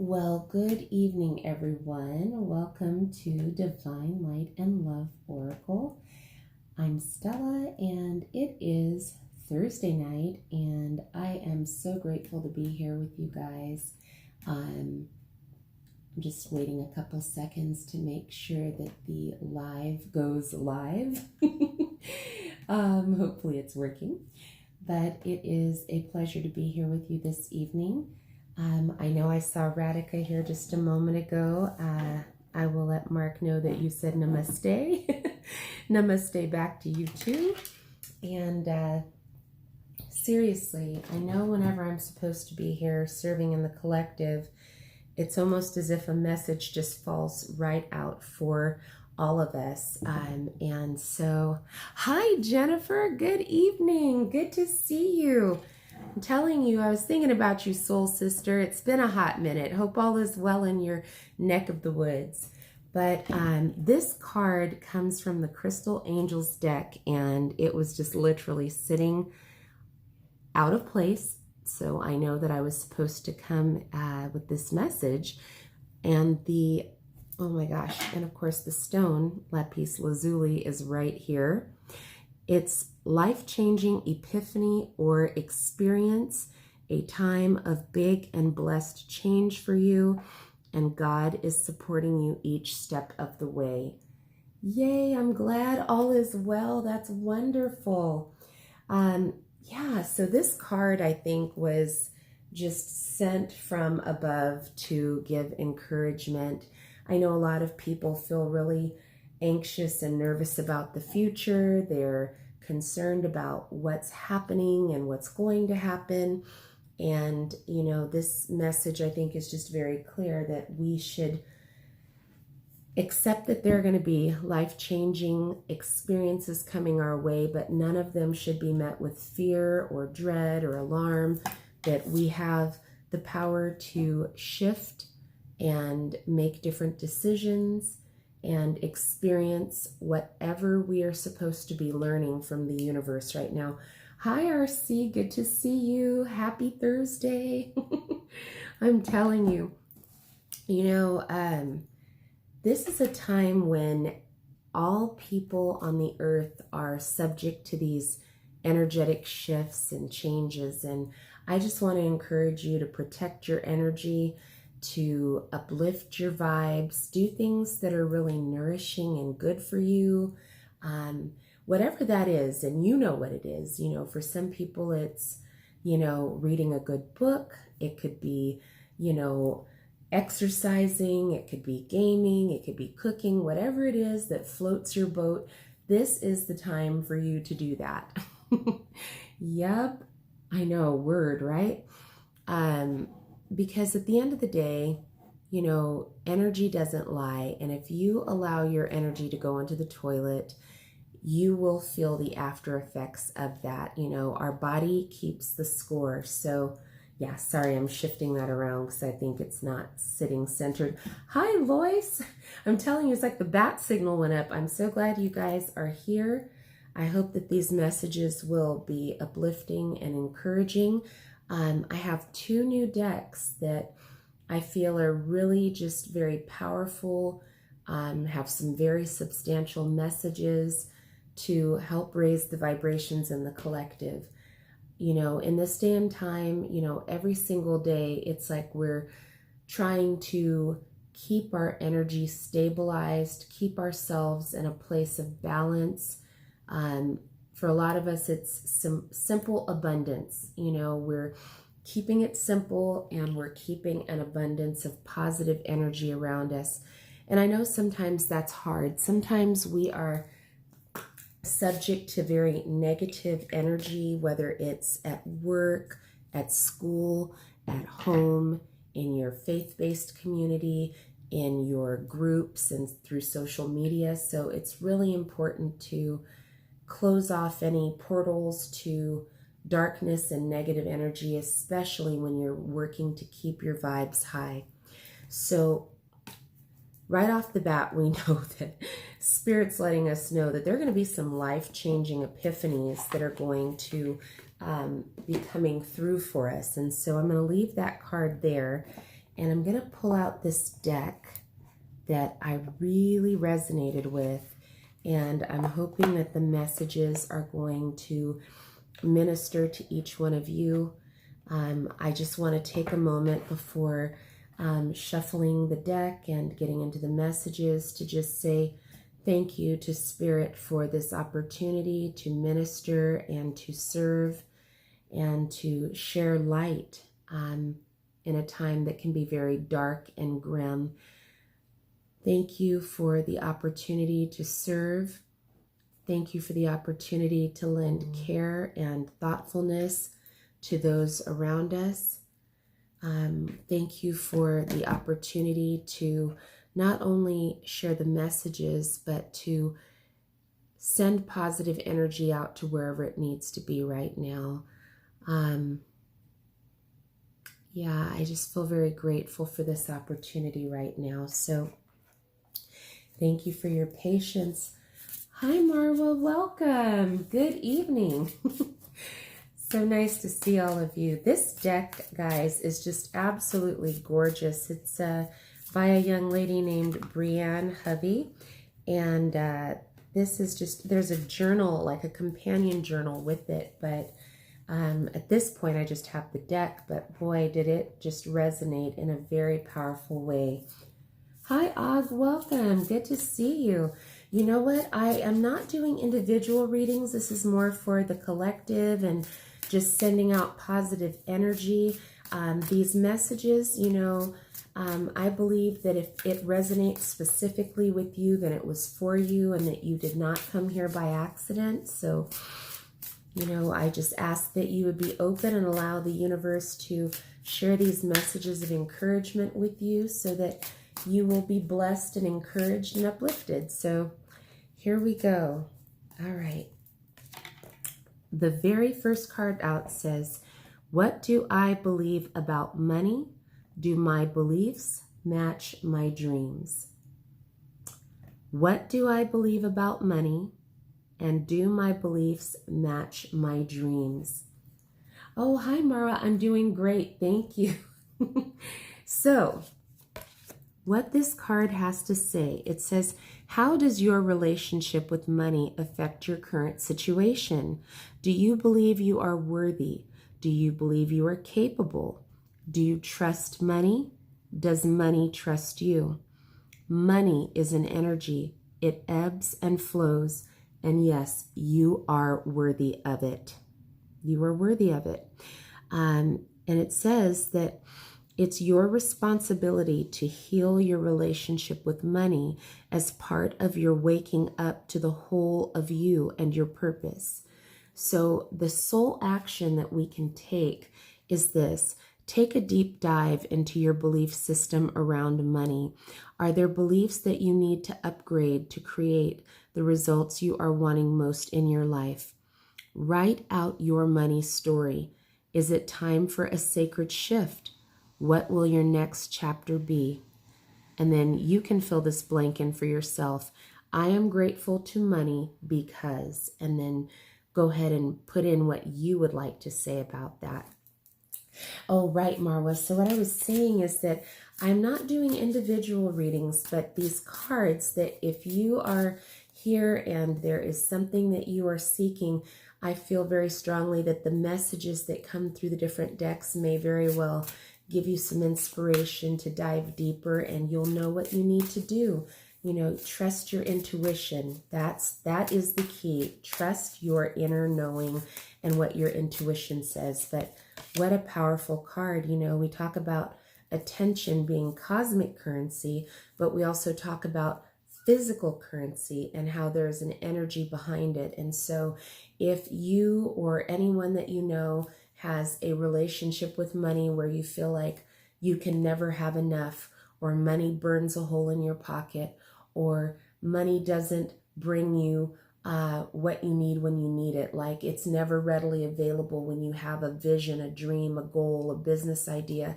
Well, good evening, everyone. Welcome to Divine Light and Love Oracle. I'm Stella, and it is Thursday night, and I am so grateful to be here with you guys. I'm just waiting a couple seconds to make sure that the live goes live. Hopefully it's working, but it is a pleasure to be here with you this evening. I know I saw Radhika here just a moment ago. I will let Mark know that you said namaste. Namaste back to you too. And seriously, I know whenever I'm supposed to be here serving in the collective, it's almost as if a message just falls right out for all of us. And so, hi Jennifer, good evening. Good to see you. I'm telling you, I was thinking about you, soul sister. It's been a hot minute. Hope all is well in your neck of the woods. But this card comes from the Crystal Angels deck, and it was just literally sitting out of place. So I know that I was supposed to come with this message. And oh my gosh, and of course the stone, lapis lazuli, is right here. It's life-changing epiphany or experience, a time of big and blessed change for you, and God is supporting you each step of the way. Yay, I'm glad all is well. That's wonderful. Yeah, so this card, I think, was just sent from above to give encouragement. I know a lot of people feel really anxious and nervous about the future. They're concerned about what's happening and what's going to happen. And, you know, this message, I think, is just very clear that we should accept that there are going to be life-changing experiences coming our way, but none of them should be met with fear or dread or alarm, that we have the power to shift and make different decisions and experience whatever we are supposed to be learning from the universe right now. Hi, RC. Good to see you. Happy Thursday. I'm telling you, this is a time when all people on the earth are subject to these energetic shifts and changes. And I just want to encourage you to protect your energy, to uplift your vibes, do things that are really nourishing and good for you, whatever that is. And you know what it is. For some people it's, reading a good book. It could be, exercising. It could be gaming. It could be cooking. Whatever it is that floats your boat, this is the time for you to do that. Yep, I know, word, right? Because at the end of the day, energy doesn't lie. And if you allow your energy to go into the toilet, you will feel the after effects of that. Our body keeps the score. So yeah, sorry, I'm shifting that around because I think it's not sitting centered. Hi, Lois. I'm telling you, it's like the bat signal went up. I'm so glad you guys are here. I hope that these messages will be uplifting and encouraging. I have two new decks that I feel are really just very powerful, have some very substantial messages to help raise the vibrations in the collective. In this day and time, every single day, it's like we're trying to keep our energy stabilized, keep ourselves in a place of balance. For a lot of us, it's some simple abundance. We're keeping it simple, and we're keeping an abundance of positive energy around us. And I know sometimes that's hard. Sometimes we are subject to very negative energy, whether it's at work, at school, at home, in your faith-based community, in your groups, and through social media. So it's really important to close off any portals to darkness and negative energy, especially when you're working to keep your vibes high. So right off the bat, we know that Spirit's letting us know that there are going to be some life-changing epiphanies that are going to be coming through for us. And so I'm going to leave that card there. And I'm going to pull out this deck that I really resonated with. And I'm hoping that the messages are going to minister to each one of you. I just want to take a moment before shuffling the deck and getting into the messages to just say thank you to Spirit for this opportunity to minister and to serve and to share light in a time that can be very dark and grim. Thank you for the opportunity to serve. Thank you for the opportunity to lend care and thoughtfulness to those around us. Thank you for the opportunity to not only share the messages, but to send positive energy out to wherever it needs to be right now. I just feel very grateful for this opportunity right now. So thank you for your patience. Hi, Marwa. Welcome. Good evening. So nice to see all of you. This deck, guys, is just absolutely gorgeous. It's by a young lady named Brianne Hovey. And this is just, there's a journal, like a companion journal with it. But at this point, I just have the deck. But boy, did it just resonate in a very powerful way. Hi, Og. Welcome. Good to see you. You know what? I am not doing individual readings. This is more for the collective and just sending out positive energy. These messages, I believe that if it resonates specifically with you, then it was for you and that you did not come here by accident. So, I just ask that you would be open and allow the universe to share these messages of encouragement with you so that you will be blessed and encouraged and uplifted. So here we go. All right. The very first card out says, what do I believe about money? Do my beliefs match my dreams? What do I believe about money? And do my beliefs match my dreams? Oh, hi, Mara. I'm doing great. Thank you. So, what this card has to say, it says, how does your relationship with money affect your current situation? Do you believe you are worthy? Do you believe you are capable? Do you trust money? Does money trust you? Money is an energy. It ebbs and flows. And yes, you are worthy of it. You are worthy of it. And it says that it's your responsibility to heal your relationship with money as part of your waking up to the whole of you and your purpose. So the sole action that we can take is this. Take a deep dive into your belief system around money. Are there beliefs that you need to upgrade to create the results you are wanting most in your life? Write out your money story. Is it time for a sacred shift? What will your next chapter be? And then you can fill this blank in for yourself. I am grateful to money because, and then go ahead and put in what you would like to say about that. Oh, right, Marwa. So what I was saying is that I'm not doing individual readings, but these cards that if you are here and there is something that you are seeking, I feel very strongly that the messages that come through the different decks may very well give you some inspiration to dive deeper, and you'll know what you need to do. Trust your intuition. That is the key. Trust your inner knowing and what your intuition says. But what a powerful card. We talk about attention being cosmic currency, but we also talk about physical currency and how there's an energy behind it. And so if you or anyone that you know has a relationship with money where you feel like you can never have enough, or money burns a hole in your pocket, or money doesn't bring you what you need when you need it, like it's never readily available when you have a vision, a dream, a goal, a business idea,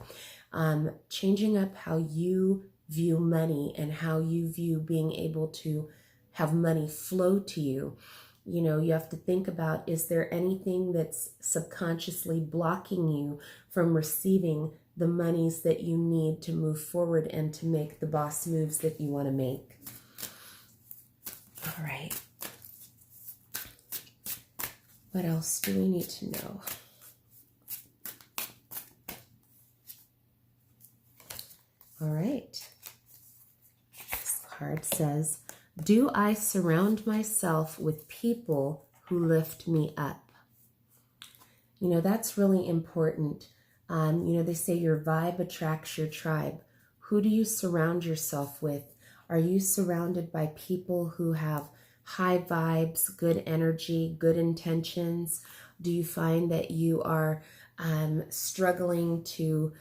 changing up how you view money and how you view being able to have money flow to you. You have to think about, is there anything that's subconsciously blocking you from receiving the monies that you need to move forward and to make the boss moves that you want to make. All right. What else do we need to know? All right. This card says, do I surround myself with people who lift me up? You know, that's really important. You know, they say your vibe attracts your tribe. Who do you surround yourself with? Are you surrounded by people who have high vibes, good energy, good intentions? Do you find that you are struggling to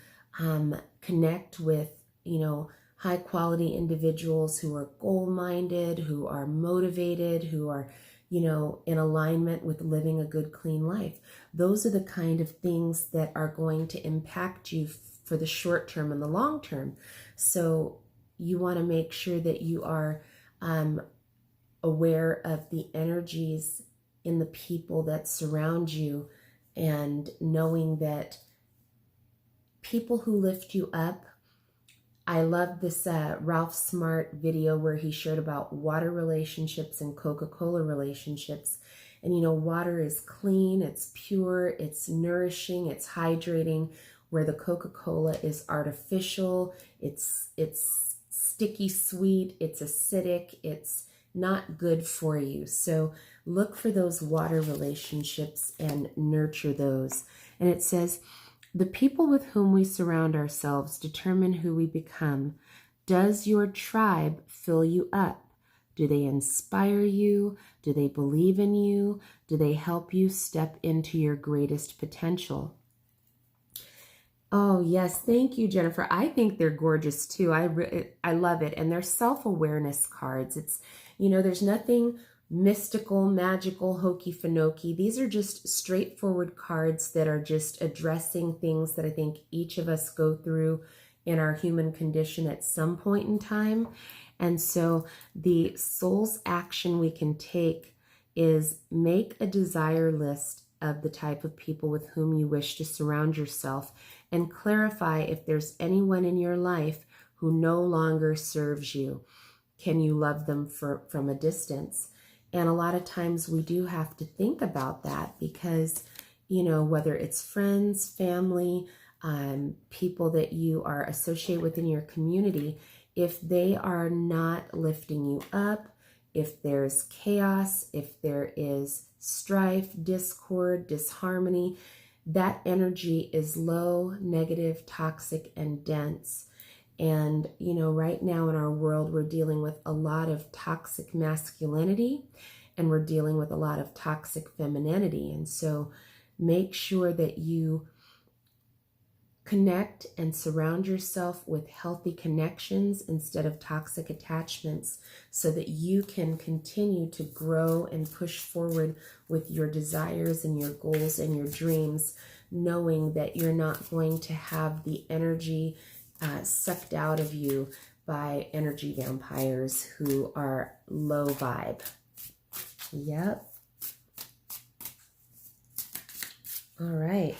connect with, you know, high quality individuals who are goal-minded, who are motivated, who are, you know, in alignment with living a good, clean life? Those are the kind of things that are going to impact you for the short term and the long term. So you want to make sure that you are aware of the energies in the people that surround you, and knowing that people who lift you up. I love this Ralph Smart video where he shared about water relationships and Coca-Cola relationships. And you know, water is clean, it's pure, it's nourishing, it's hydrating, where the Coca-Cola is artificial, it's sticky sweet, it's acidic, it's not good for you. So look for those water relationships and nurture those. And it says, the people with whom we surround ourselves determine who we become. Does your tribe fill you up? Do they inspire you? Do they believe in you? Do they help you step into your greatest potential? Oh, yes. Thank you, Jennifer. I think they're gorgeous too. I love it. And they're self-awareness cards. It's, you know, there's nothing mystical, magical, hokey-pokey. These are just straightforward cards that are just addressing things that I think each of us go through in our human condition at some point in time. And so the soul's action we can take is make a desire list of the type of people with whom you wish to surround yourself, and clarify if there's anyone in your life who no longer serves you. Can you love them from a distance? And a lot of times we do have to think about that, because, you know, whether it's friends, family, people that you are associated with in your community, if they are not lifting you up, if there's chaos, if there is strife, discord, disharmony, that energy is low, negative, toxic, and dense. And, you know, right now in our world, we're dealing with a lot of toxic masculinity, and we're dealing with a lot of toxic femininity. And so make sure that you connect and surround yourself with healthy connections instead of toxic attachments, so that you can continue to grow and push forward with your desires and your goals and your dreams, knowing that you're not going to have the energy sucked out of you by energy vampires who are low vibe. Yep. All right.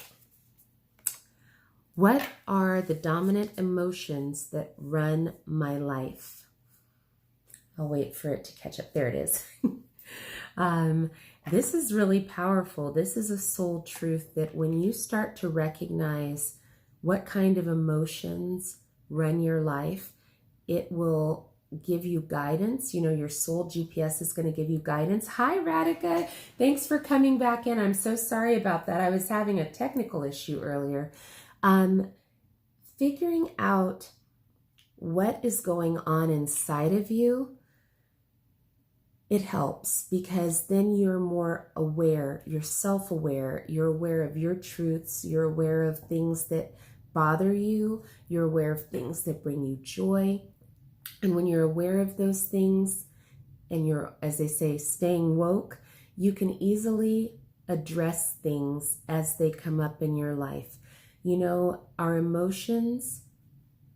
What are the dominant emotions that run my life? I'll wait for it to catch up. There it is. This is really powerful. This is a soul truth that when you start to recognize what kind of emotions run your life, it will give you guidance. You know, your soul GPS is going to give you guidance. Hi, Radhika. Thanks for coming back in. I'm so sorry about that. I was having a technical issue earlier. Figuring out what is going on inside of you, it helps, because then you're more aware, you're self-aware, you're aware of your truths, you're aware of things that bother you, you're aware of things that bring you joy. And when you're aware of those things and you're, as they say, staying woke, you can easily address things as they come up in your life. You know, our emotions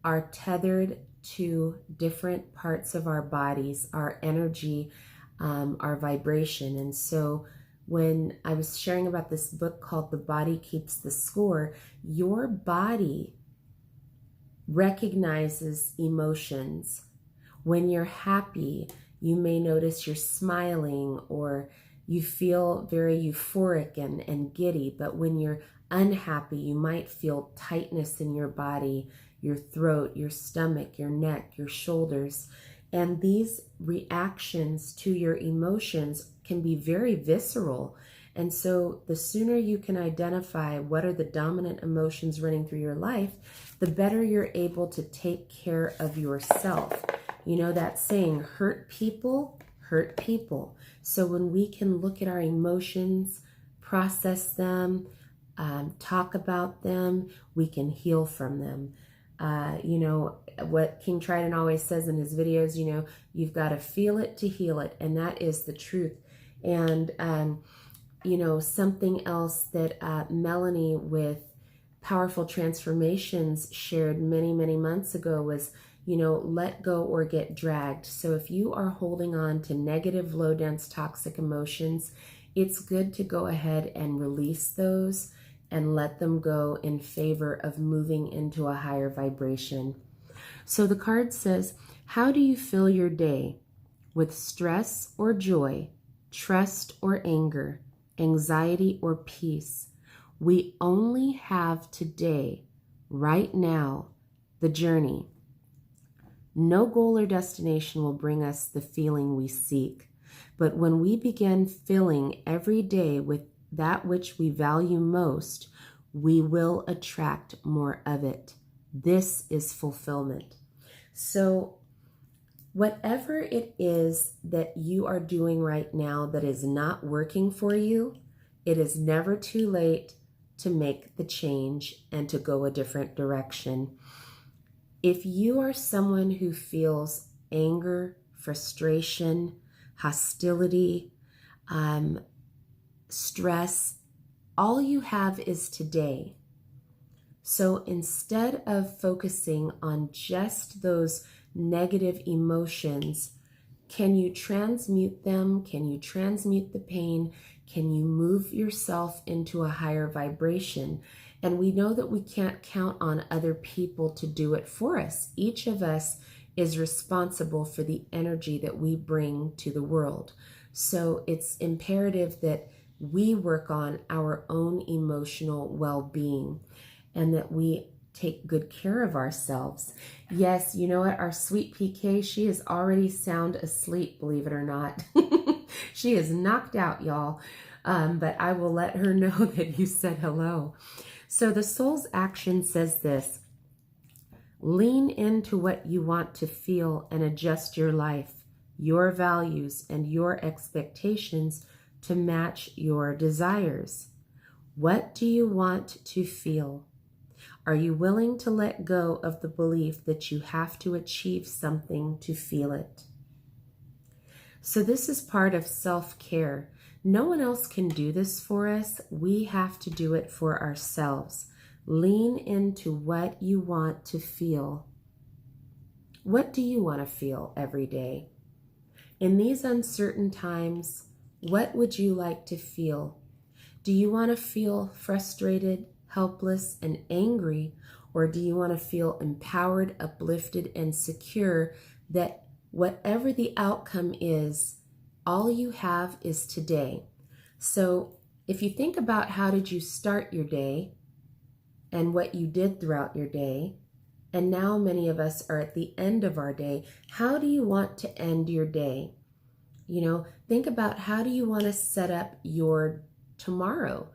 are tethered to different parts of our bodies, our energy, our vibration. And so when I was sharing about this book called The Body Keeps the Score, your body recognizes emotions. When you're happy, you may notice you're smiling or you feel very euphoric and giddy. But when you're unhappy, you might feel tightness in your body, your throat, your stomach, your neck, your shoulders. And these reactions to your emotions can be very visceral. And so the sooner you can identify what are the dominant emotions running through your life, the better you're able to take care of yourself. You know that saying, hurt people hurt people. So when we can look at our emotions, process them, talk about them, we can heal from them. You know, what King Triton always says in his videos, you know, you've got to feel it to heal it. And that is the truth. And, you know, something else that Melanie with Powerful Transformations shared many, many months ago was, you know, let go or get dragged. So if you are holding on to negative, low dense, toxic emotions, it's good to go ahead and release those and let them go in favor of moving into a higher vibration. So the card says, how do you fill your day? With stress or joy, trust or anger, anxiety or peace? We only have today, right now, the journey. No goal or destination will bring us the feeling we seek. But when we begin filling every day with that which we value most, we will attract more of it. This is fulfillment. So whatever it is that you are doing right now that is not working for you, it is never too late to make the change and to go a different direction. If you are someone who feels anger, frustration, hostility, stress, all you have is today. So instead of focusing on just those negative emotions, can you transmute them? Can you transmute the pain? Can you move yourself into a higher vibration? And we know that we can't count on other people to do it for us. Each of us is responsible for the energy that we bring to the world. So it's imperative that we work on our own emotional well-being and that we take good care of ourselves. Yes, you know what? Our sweet PK, she is already sound asleep, believe it or not. She is knocked out, y'all. But I will let her know that you said hello. So the soul's action says this: lean into what you want to feel and adjust your life, your values, and your expectations to match your desires. What do you want to feel? Are you willing to let go of the belief that you have to achieve something to feel it? So this is part of self-care. No one else can do this for us. We have to do it for ourselves. Lean into what you want to feel. What do you want to feel every day? In these uncertain times, what would you like to feel? Do you want to feel frustrated, helpless, and angry? Or do you want to feel empowered, uplifted, and secure that whatever the outcome is, all you have is today? So if you think about how did you start your day and what you did throughout your day, and now many of us are at the end of our day, how do you want to end your day? You know, think about how do you want to set up your tomorrow?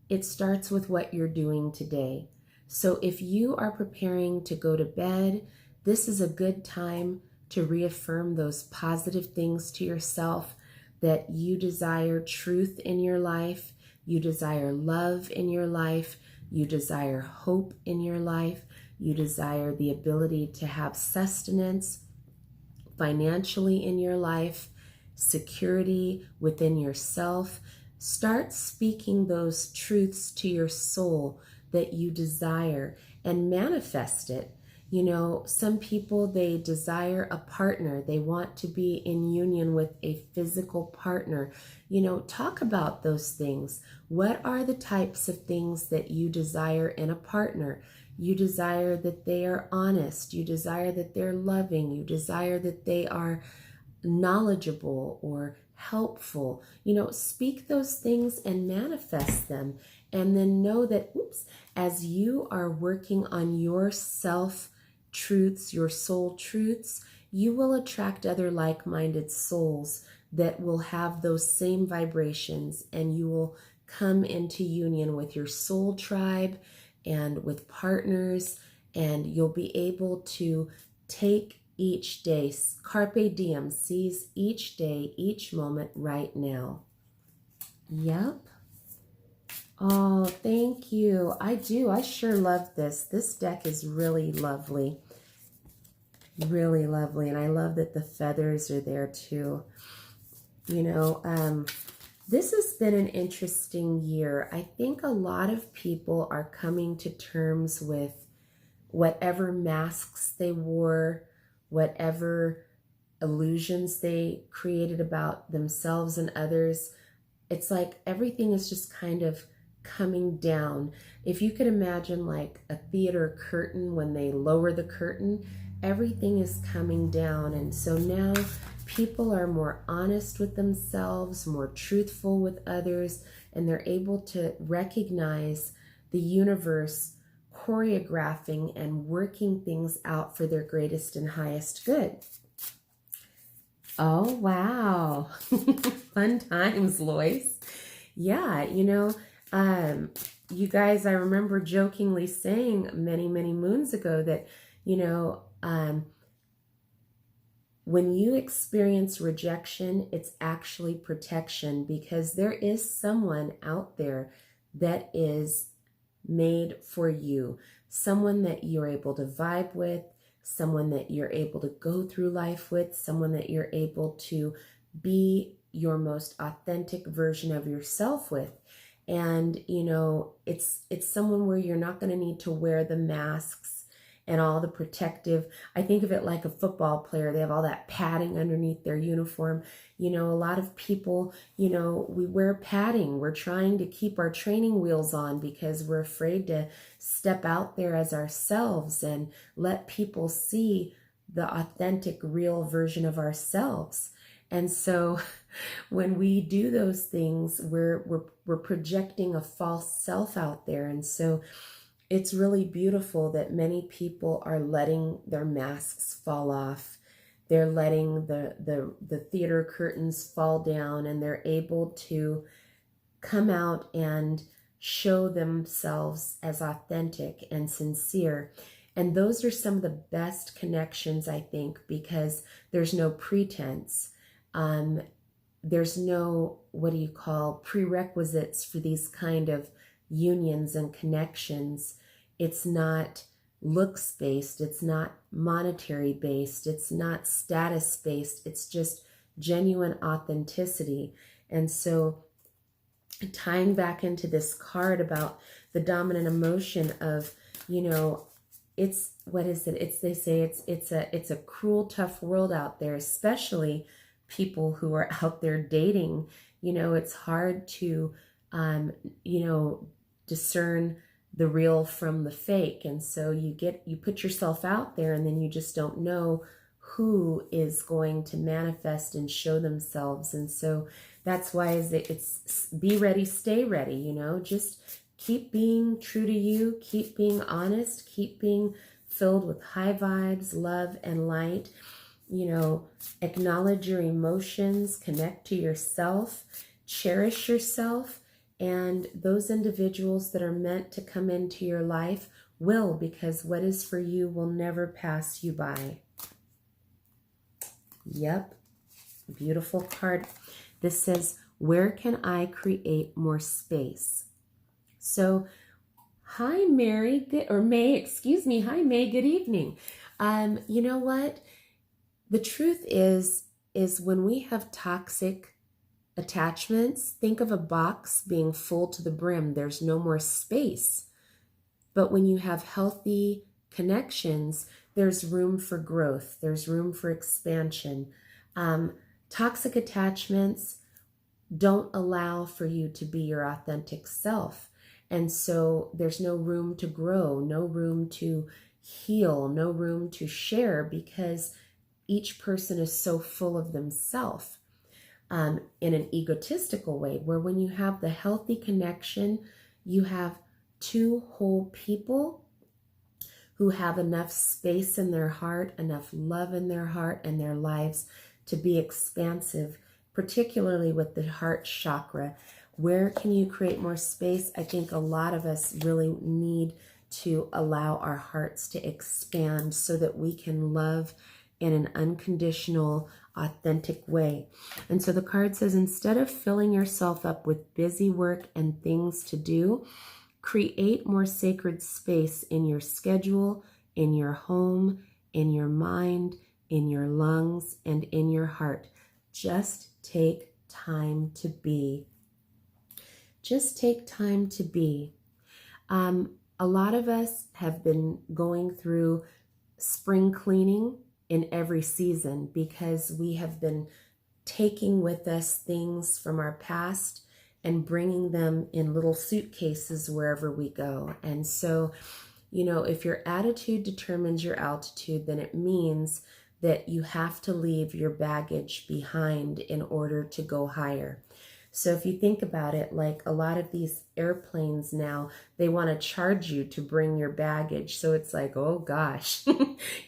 It starts with what you're doing today. So if you are preparing to go to bed, this is a good time to reaffirm those positive things to yourself, that you desire truth in your life, you desire love in your life, you desire hope in your life, you desire the ability to have sustenance financially in your life, security within yourself. Start speaking those truths to your soul that you desire and manifest it. You know, some people, they desire a partner. They want to be in union with a physical partner. You know, talk about those things. What are the types of things that you desire in a partner? You desire that they are honest. You desire that they're loving. You desire that they are knowledgeable or helpful. Speak those things and manifest them. And then know that, as you are working on your self truths, your soul truths, you will attract other like-minded souls that will have those same vibrations, and you will come into union with your soul tribe and with partners, and you'll be able to take each day, carpe diem, seize each day, each moment right now. Yep. Oh, thank you. I do. I sure love this. This deck is really lovely. Really lovely. And I love that the feathers are there too. This has been an interesting year. I think a lot of people are coming to terms with whatever masks they wore, whatever illusions they created about themselves and others. It's like everything is just kind of coming down. If you could imagine like a theater curtain, when they lower the curtain, everything is coming down. And so now people are more honest with themselves, more truthful with others, and they're able to recognize the universe choreographing and working things out for their greatest and highest good. Oh, wow. Fun times, Lois. Yeah, you guys, I remember jokingly saying many, many moons ago that, when you experience rejection, it's actually protection, because there is someone out there that is made for you, someone that you're able to vibe with, someone that you're able to go through life with, someone that you're able to be your most authentic version of yourself with. And, it's someone where you're not going to need to wear the masks and all the protective. I think of it like a football player. They have all that padding underneath their uniform. A lot of people, we wear padding. We're trying to keep our training wheels on because we're afraid to step out there as ourselves and let people see the authentic, real version of ourselves. And so when we do those things, we're projecting a false self out there. And so it's really beautiful that many people are letting their masks fall off. They're letting the theater curtains fall down, and they're able to come out and show themselves as authentic and sincere. And those are some of the best connections, I think, because there's no pretense. There's no, prerequisites for these kind of unions and connections. It's not looks based, it's not monetary based, it's not status based, it's just genuine authenticity. And so tying back into this card about the dominant emotion of, it's, what is it? They say it's a cruel, tough world out there, especially people who are out there dating. It's hard to, discern the real from the fake. And so you put yourself out there, and then you just don't know who is going to manifest and show themselves. And so that's why it's be ready, stay ready, just keep being true to you, keep being honest, keep being filled with high vibes, love, and light. Acknowledge your emotions, connect to yourself, cherish yourself. And those individuals that are meant to come into your life will, because what is for you will never pass you by. Yep. Beautiful card. This says, where can I create more space? So, hi, Mary, hi, May, good evening. You know what? The truth is when we have toxic attachments, think of a box being full to the brim. There's no more space. But when you have healthy connections, there's room for growth. There's room for expansion. Toxic attachments don't allow for you to be your authentic self. And so there's no room to grow, no room to heal, no room to share, because each person is so full of themselves, in an egotistical way, where when you have the healthy connection, you have two whole people who have enough space in their heart, enough love in their heart and their lives to be expansive, particularly with the heart chakra. Where can you create more space? I think a lot of us really need to allow our hearts to expand so that we can love in an unconditional, authentic way. And so the card says, instead of filling yourself up with busy work and things to do, create more sacred space in your schedule, in your home, in your mind, in your lungs, and in your heart. Just take time to be. Just take time to be. A lot of us have been going through spring cleaning in every season because we have been taking with us things from our past and bringing them in little suitcases wherever we go. And so, if your attitude determines your altitude, then it means that you have to leave your baggage behind in order to go higher. So if you think about it, like a lot of these airplanes now, they want to charge you to bring your baggage. So it's like, oh gosh,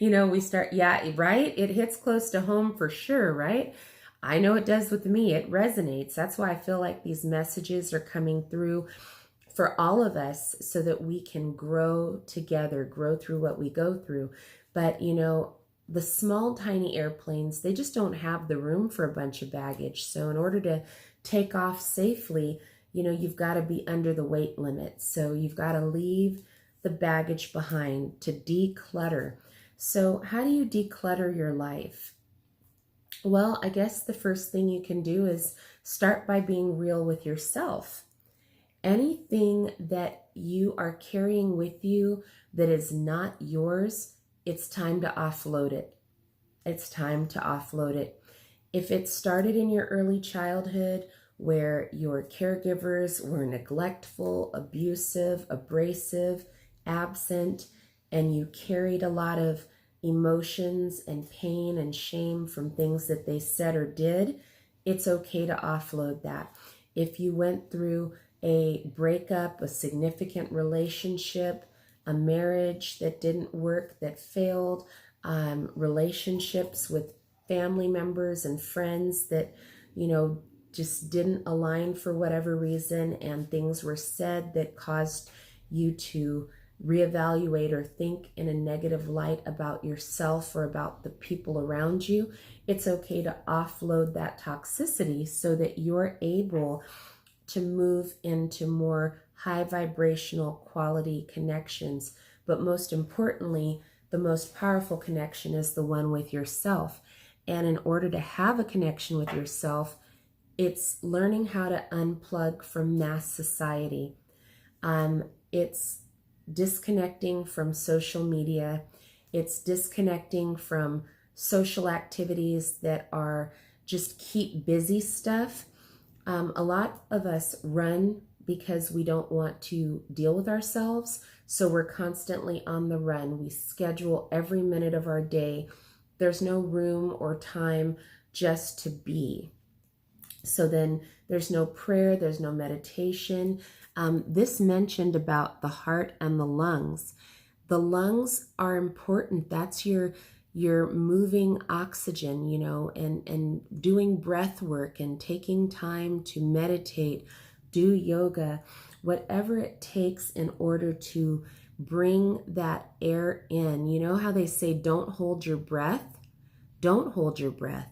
we start, yeah, right? It hits close to home for sure, right? I know it does with me. It resonates. That's why I feel like these messages are coming through for all of us so that we can grow together, grow through what we go through. But, the small, tiny airplanes, they just don't have the room for a bunch of baggage. So in order to take off safely, you've got to be under the weight limit. So you've got to leave the baggage behind to declutter. So how do you declutter your life? Well, I guess the first thing you can do is start by being real with yourself. Anything that you are carrying with you that is not yours, it's time to offload it. It's time to offload it. If it started in your early childhood where your caregivers were neglectful, abusive, abrasive, absent, and you carried a lot of emotions and pain and shame from things that they said or did, it's okay to offload that. If you went through a breakup, a significant relationship, a marriage that didn't work, that failed, relationships with family members and friends that, just didn't align for whatever reason, and things were said that caused you to reevaluate or think in a negative light about yourself or about the people around you, it's okay to offload that toxicity so that you're able to move into more high vibrational quality connections. But most importantly, the most powerful connection is the one with yourself. And in order to have a connection with yourself, it's learning how to unplug from mass society. It's disconnecting from social media. It's disconnecting from social activities that are just keep busy stuff. A lot of us run because we don't want to deal with ourselves. So we're constantly on the run. We schedule every minute of our day. There's no room or time just to be. So then there's no prayer, there's no meditation. This mentioned about the heart and the lungs. The lungs are important. That's your moving oxygen, and doing breath work and taking time to meditate, do yoga, whatever it takes in order to bring that air in. You know how they say, don't hold your breath? Don't hold your breath.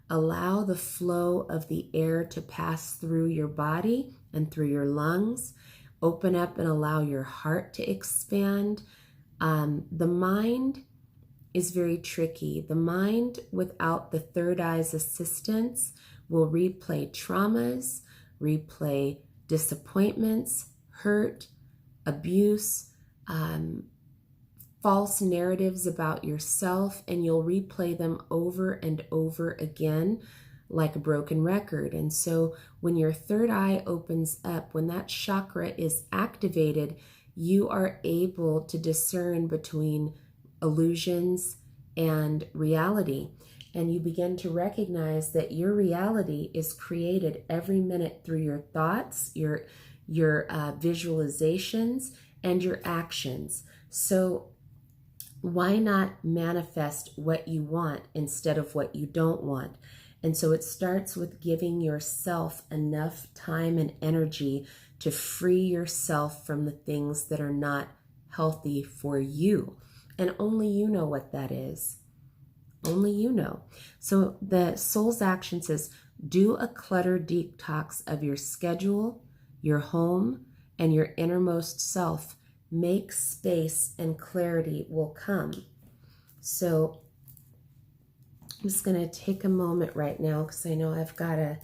Allow the flow of the air to pass through your body and through your lungs. Open up and allow your heart to expand. The mind is very tricky. The mind without the third eye's assistance will replay traumas, replay disappointments, hurt, abuse, false narratives about yourself, and you'll replay them over and over again like a broken record. And so when your third eye opens up, when that chakra is activated, you are able to discern between illusions and reality. And you begin to recognize that your reality is created every minute through your thoughts, your visualizations, and your actions. So why not manifest what you want instead of what you don't want? And so it starts with giving yourself enough time and energy to free yourself from the things that are not healthy for you. And only you know what that is. Only you know. So the soul's action says, do a clutter detox of your schedule, your home, and your innermost self. Make space and clarity will come. So I'm just going to take a moment right now because I know I've got a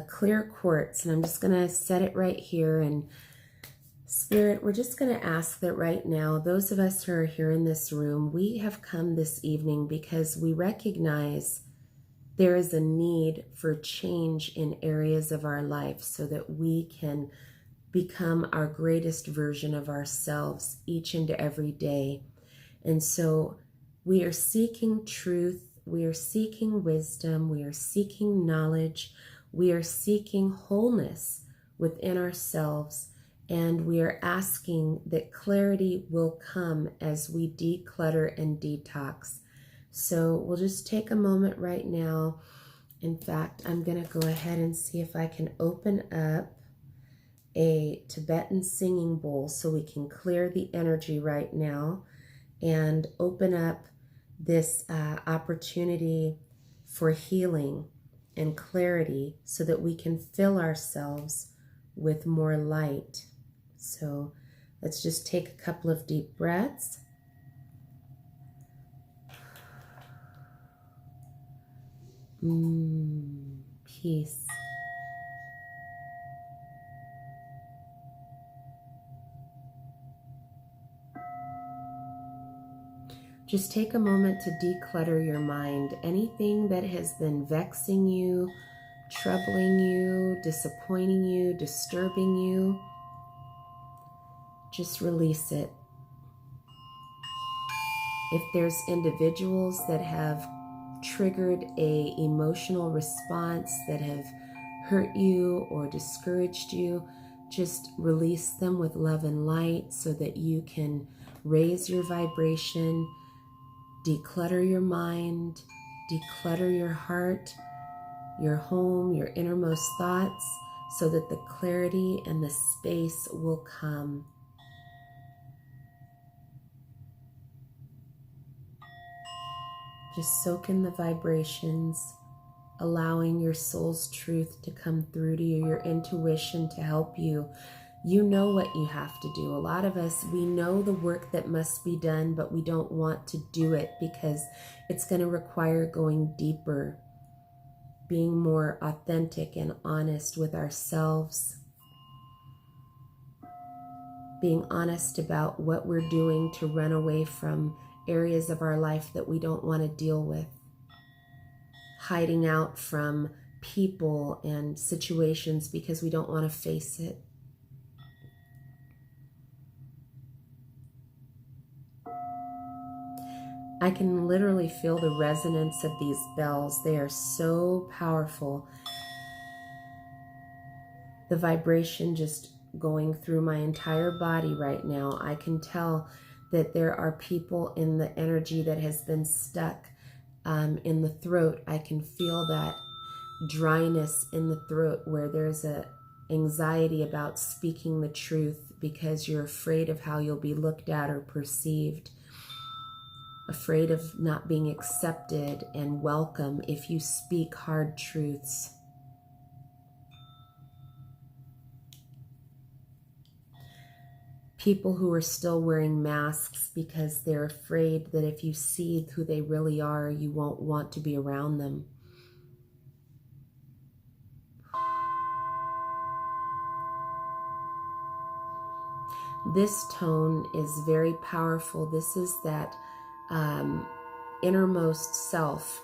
clear quartz, and I'm just going to set it right here. And Spirit, we're just going to ask that right now, those of us who are here in this room, we have come this evening because we recognize there is a need for change in areas of our life so that we can become our greatest version of ourselves each and every day. And so we are seeking truth, we are seeking wisdom, we are seeking knowledge, we are seeking wholeness within ourselves, and we are asking that clarity will come as we declutter and detox. So we'll just take a moment right now. In fact, I'm going to go ahead and see if I can open up a Tibetan singing bowl so we can clear the energy right now and open up this opportunity for healing and clarity so that we can fill ourselves with more light. So let's just take a couple of deep breaths. Peace. Just take a moment to declutter your mind. Anything that has been vexing you, troubling you, disappointing you, disturbing you, just release it. If there's individuals that have triggered an emotional response that have hurt you or discouraged you, just release them with love and light so that you can raise your vibration, declutter your mind, declutter your heart, your home, your innermost thoughts, so that the clarity and the space will come. Just soak in the vibrations, allowing your soul's truth to come through to you, your intuition to help you. You know what you have to do. A lot of us, we know the work that must be done, but we don't want to do it because it's going to require going deeper, being more authentic and honest with ourselves, being honest about what we're doing to run away from areas of our life that we don't want to deal with, hiding out from people and situations because we don't want to face it. I can literally feel the resonance of these bells. They are so powerful. The vibration just going through my entire body right now. I can tell that there are people in the energy that has been stuck in the throat. I can feel that dryness in the throat where there's a anxiety about speaking the truth because you're afraid of how you'll be looked at or perceived. Afraid of not being accepted and welcome if you speak hard truths. People who are still wearing masks because they're afraid that if you see who they really are, you won't want to be around them. This tone is very powerful. This is that innermost self.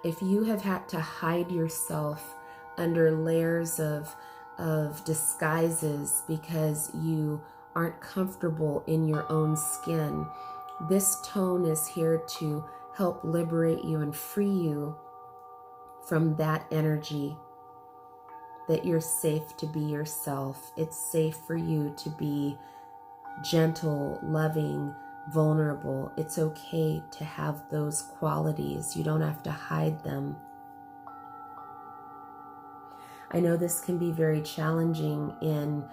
if you have had to hide yourself under layers of disguises because you aren't comfortable in your own skin, this tone is here to help liberate you and free you from that energy, that you're safe to be yourself. It's safe for you to be gentle, loving, vulnerable. It's okay to have those qualities. You don't have to hide them. I know this can be very challenging in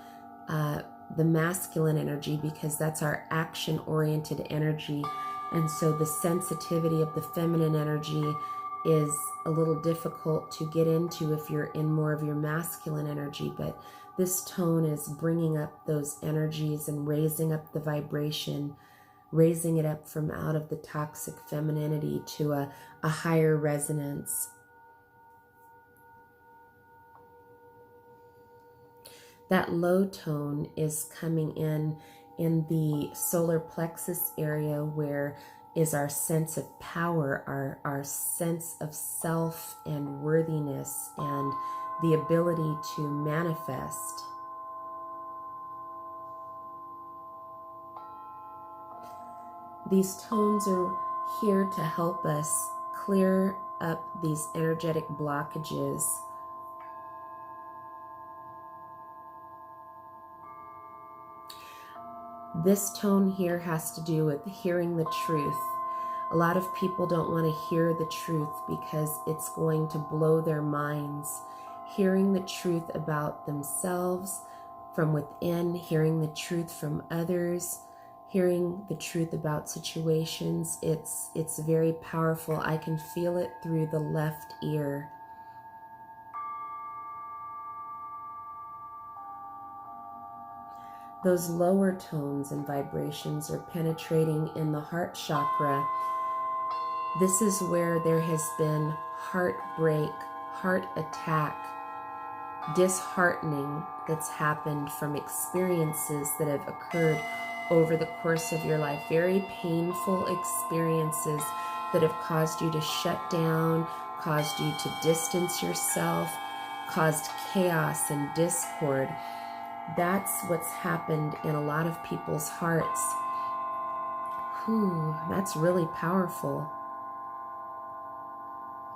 the masculine energy because that's our action-oriented energy. And so the sensitivity of the feminine energy is a little difficult to get into if you're in more of your masculine energy. But this tone is bringing up those energies and raising up the vibration, raising it up from out of the toxic femininity to a higher resonance. That low tone is coming in the solar plexus area, where is our sense of power, our sense of self and worthiness, and the ability to manifest. These tones are here to help us clear up these energetic blockages. This tone here has to do with hearing the truth. A lot of people don't want to hear the truth because it's going to blow their minds. Hearing the truth about themselves from within, hearing the truth from others, hearing the truth about situations, it's very powerful. I can feel it through the left ear. Those lower tones and vibrations are penetrating in the heart chakra. This is where there has been heartbreak, heart attack, disheartening that's happened from experiences that have occurred over the course of your life. Very painful experiences that have caused you to shut down, caused you to distance yourself, caused chaos and discord. That's what's happened in a lot of people's hearts. Whew, that's really powerful.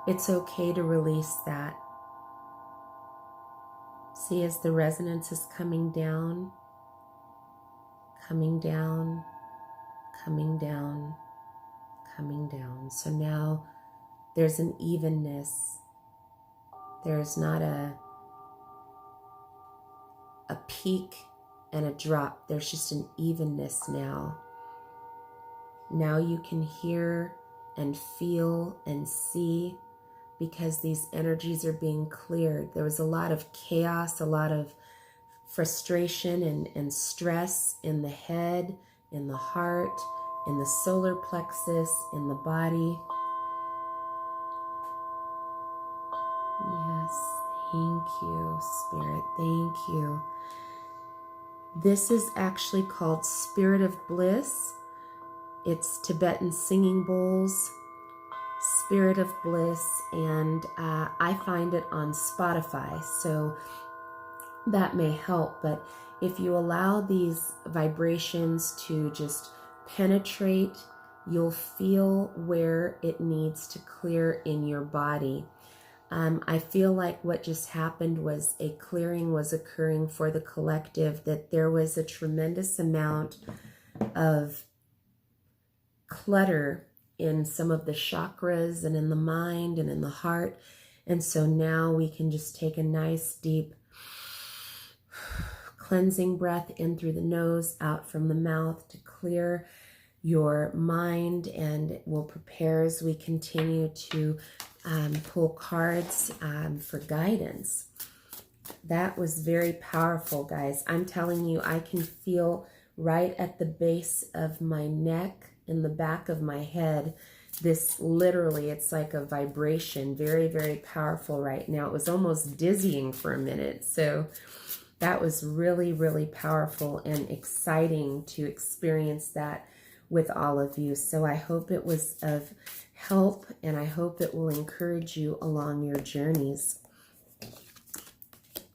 It's okay to release that. See, as the resonance is coming down, coming down, coming down, coming down. So now there's an evenness. There's not a peak and a drop. There's just an evenness now. Now you can hear and feel and see because these energies are being cleared. There was a lot of chaos, a lot of frustration and stress in the head, in the heart, in the solar plexus, in the body. Yes, thank you, Spirit, thank you. This is actually called Spirit of Bliss. It's Tibetan singing bowls, Spirit of Bliss, and I find it on Spotify, so that may help. But if you allow these vibrations to just penetrate, you'll feel where it needs to clear in your body. I feel like what just happened was a clearing was occurring for the collective, that there was a tremendous amount of clutter in some of the chakras and in the mind and in the heart. And so now we can just take a nice deep cleansing breath in through the nose, out from the mouth, to clear your mind, and it will prepare as we continue to pull cards for guidance. That was very powerful, guys. I'm telling you, I can feel right at the base of my neck, in the back of my head, this literally, it's like a vibration, very, very powerful right now. It was almost dizzying for a minute. So that was really, really powerful and exciting to experience that with all of you. So I hope it was of help, and I hope it will encourage you along your journeys.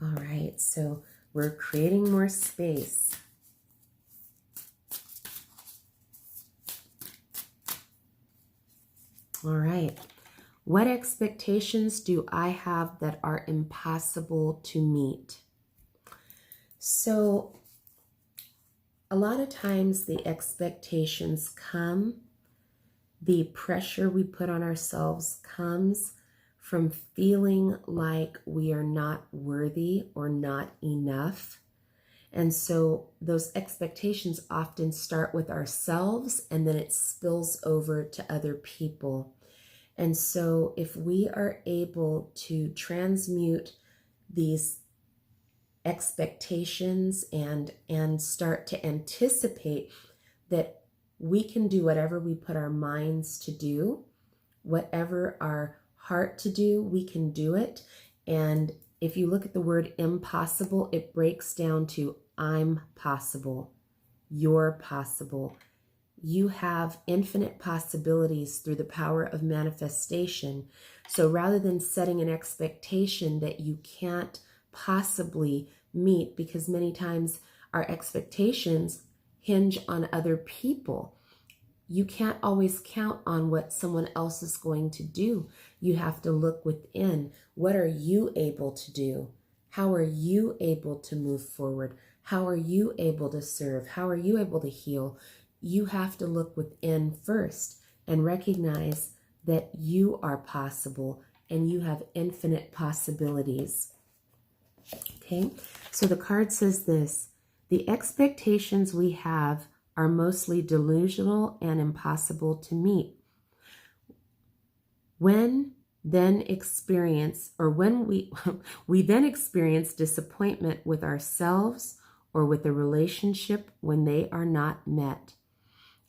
All right, so we're creating more space. All right. What expectations do I have that are impossible to meet? So, a lot of times the expectations come, the pressure we put on ourselves comes from feeling like we are not worthy or not enough. And so those expectations often start with ourselves and then it spills over to other people. And so if we are able to transmute these expectations and start to anticipate that we can do whatever we put our minds to do, whatever our heart to do, we can do it. And if you look at the word impossible, it breaks down to I'm possible, you're possible. You have infinite possibilities through the power of manifestation. So rather than setting an expectation that you can't possibly meet, because many times our expectations hinge on other people, you can't always count on what someone else is going to do. You have to look within. What are you able to do? How are you able to move forward? How are you able to serve? How are you able to heal? You have to look within first and recognize that you are possible and you have infinite possibilities. Okay, so the card says this: the expectations we have are mostly delusional and impossible to meet. When we then experience disappointment with ourselves or with a relationship when they are not met.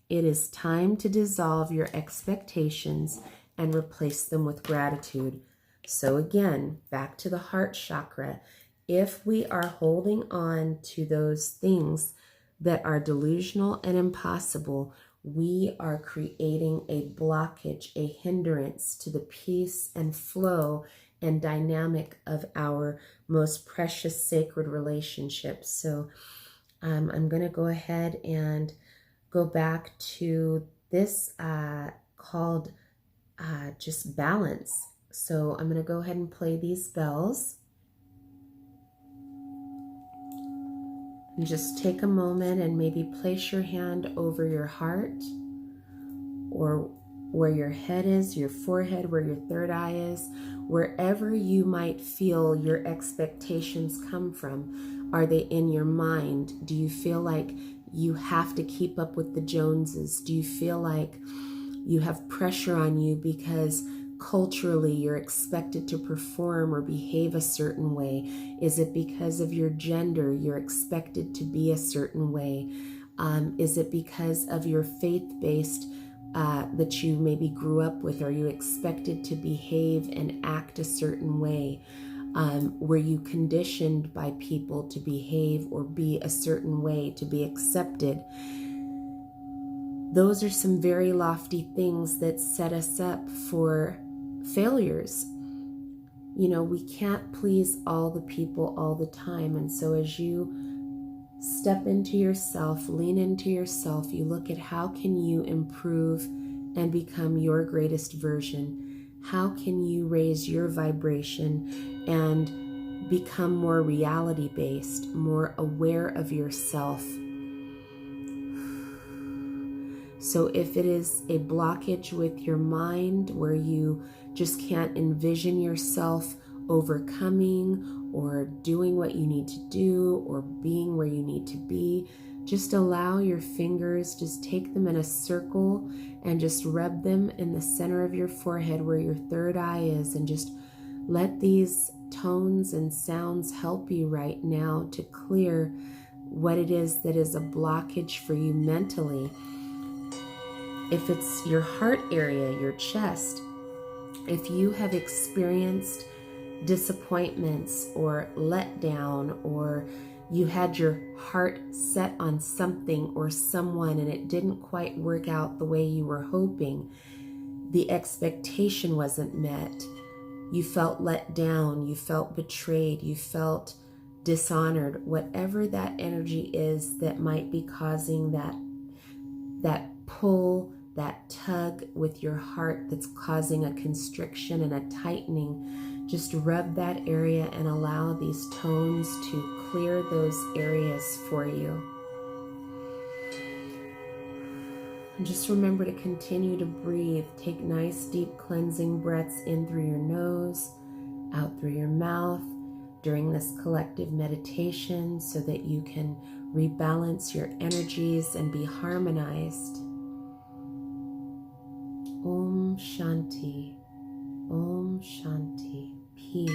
It is time to dissolve your expectations and replace them with gratitude. So again, back to the heart chakra. If we are holding on to those things that are delusional and impossible, we are creating a blockage, a hindrance to the peace and flow and dynamic of our most precious sacred relationships. So I'm going to go ahead and go back to this called just balance. So I'm going to go ahead and play these bells. And just take a moment and maybe place your hand over your heart or where your head is, your forehead, where your third eye is, wherever you might feel your expectations come from. Are they in your mind? Do you feel like you have to keep up with the Joneses? Do you feel like you have pressure on you because culturally you're expected to perform or behave a certain way? Is it because of your gender you're expected to be a certain way? Is it because of your faith-based that you maybe grew up with? Are you expected to behave and act a certain way? Were you conditioned by people to behave or be a certain way to be accepted? Those are some very lofty things that set us up for failures. You know, we can't please all the people all the time. And so as you step into yourself, lean into yourself, you look at how can you improve and become your greatest version? How can you raise your vibration and become more reality-based, more aware of yourself? So if it is a blockage with your mind where you just can't envision yourself overcoming or doing what you need to do or being where you need to be, just allow your fingers, just take them in a circle and just rub them in the center of your forehead where your third eye is, and just let these tones and sounds help you right now to clear what it is that is a blockage for you mentally. If it's your heart area, your chest, if you have experienced disappointments or letdown, or you had your heart set on something or someone and it didn't quite work out the way you were hoping, the expectation wasn't met. You felt let down, you felt betrayed, you felt dishonored, whatever that energy is that might be causing that pull, that tug with your heart that's causing a constriction and a tightening. Just rub that area and allow these tones to clear those areas for you. And just remember to continue to breathe. Take nice, deep cleansing breaths in through your nose, out through your mouth during this collective meditation so that you can rebalance your energies and be harmonized. Om Shanti, Om Shanti, peace,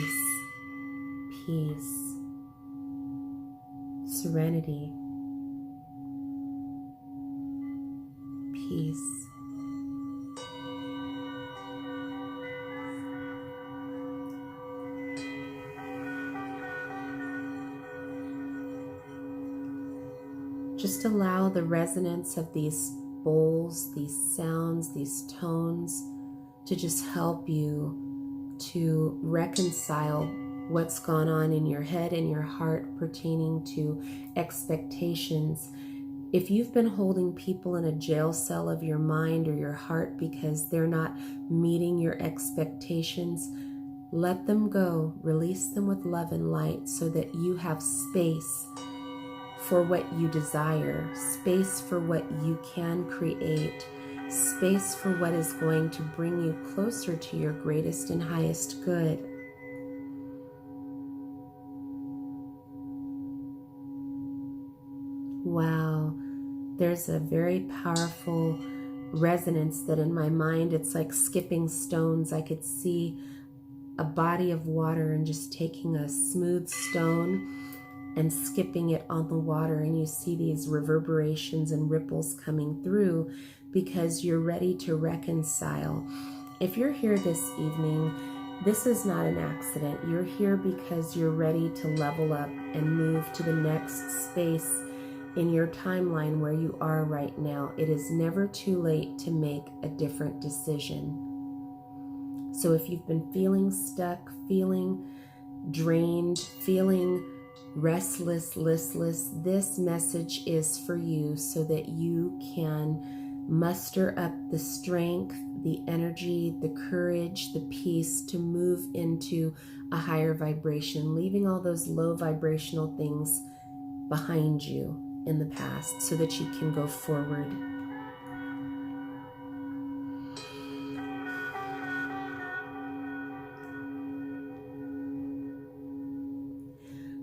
peace, serenity, peace. Just allow the resonance of these bowls, these sounds, these tones to just help you to reconcile what's gone on in your head and your heart pertaining to expectations. If you've been holding people in a jail cell of your mind or your heart because they're not meeting your expectations, let them go. Release them with love and light so that you have space for what you desire, space for what you can create, space for what is going to bring you closer to your greatest and highest good. Wow, there's a very powerful resonance that in my mind, it's like skipping stones. I could see a body of water and just taking a smooth stone and skipping it on the water, and you see these reverberations and ripples coming through because you're ready to reconcile. If you're here this evening, this is not an accident. You're here because you're ready to level up and move to the next space in your timeline where you are right now. It is never too late to make a different decision. So if you've been feeling stuck, feeling drained, feeling restless, listless, this message is for you so that you can muster up the strength, the energy, the courage, the peace to move into a higher vibration, leaving all those low vibrational things behind you in the past so that you can go forward.